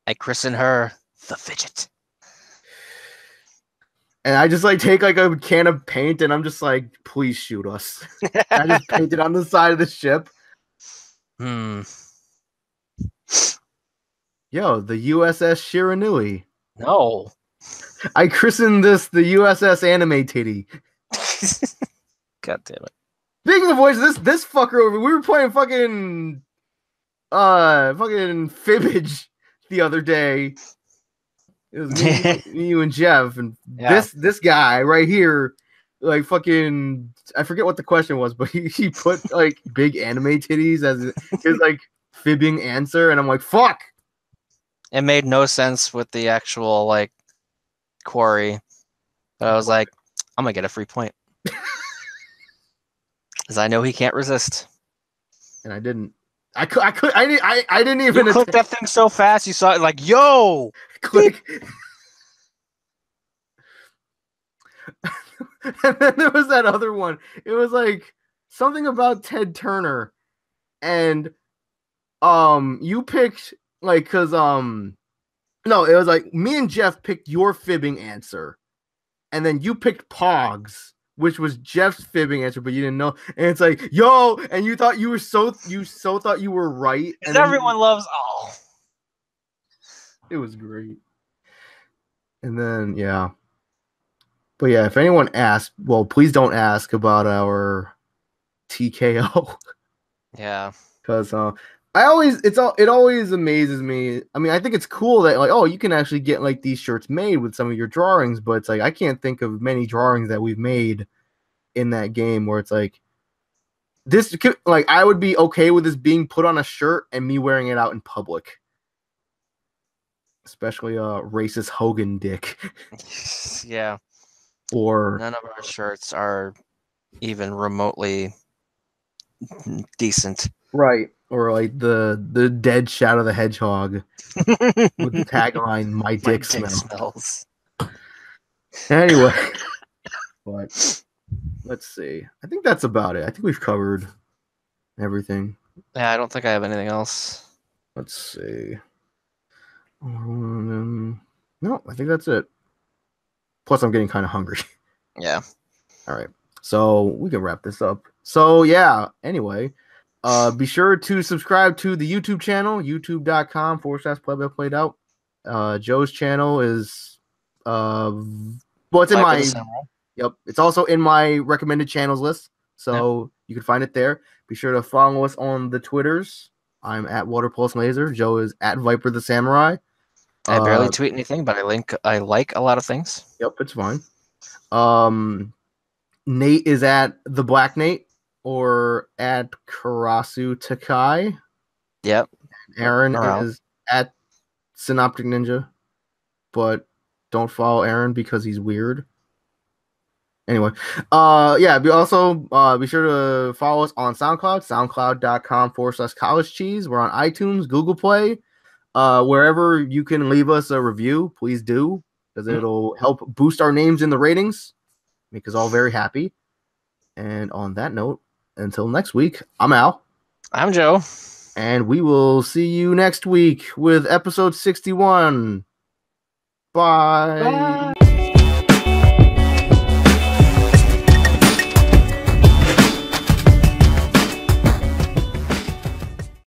I christen her the Fidget. And I just like take like a can of paint, and I'm just like, please shoot us. I just painted on the side of the ship. Yo, the USS Shiranui. No. I christened this the USS Anime Titty. God damn it. Speaking of which, this fucker over, we were playing fucking Fibbage the other day. It was me, you and Jeff, and this guy right here, like fucking, I forget what the question was, but he put like big anime titties as his like fibbing answer, and I'm like, fuck. It made no sense with the actual like quarry, but I was like, I'm gonna get a free point because I know he can't resist. And I didn't. I didn't even. You clicked that thing so fast, you saw it like, yo, click. And then there was that other one. It was like something about Ted Turner, and you picked like because no, it was like me and Jeff picked your fibbing answer, and then you picked Pogs, which was Jeff's fibbing answer, but you didn't know. And it's like, yo, and you thought you so thought you were right. And everyone loves It was great. And then yeah. But yeah, if anyone asks, well, please don't ask about our TKO. Yeah. Because it always amazes me. I mean, I think it's cool that like, oh, you can actually get like these shirts made with some of your drawings, but it's like I can't think of many drawings that we've made in that game where it's like this, like I would be okay with this being put on a shirt and me wearing it out in public, especially racist Hogan dick. Yeah. Or none of our shirts are even remotely decent. right, or like the dead Shadow the Hedgehog with the tagline "My My dick dick smell." smells. Anyway, but let's see. I think that's about it. I think we've covered everything. Yeah, I don't think I have anything else. Let's see. No, I think that's it. Plus, I'm getting kind of hungry. Yeah. All right. So we can wrap this up. So yeah, anyway, be sure to subscribe to the YouTube channel, youtube.com/play out. Joe's channel is it's in my it's also in my recommended channels list. So you can find it there. Be sure to follow us on the Twitters. I'm at Waterpulse Laser. Joe is at Viper the Samurai. I barely tweet anything, but I like a lot of things. Yep, it's fine. Nate is at the Black Nate or at Karasu Takai. Yep. Aaron is at Synoptic Ninja, but don't follow Aaron because he's weird. Anyway, be sure to follow us on SoundCloud, soundcloud.com/college cheese. We're on iTunes, Google Play, wherever you can leave us a review, please do, because it'll help boost our names in the ratings, make us all very happy. And on that note, until next week, I'm Al. I'm Joe. And we will see you next week with episode 61. Bye. Bye.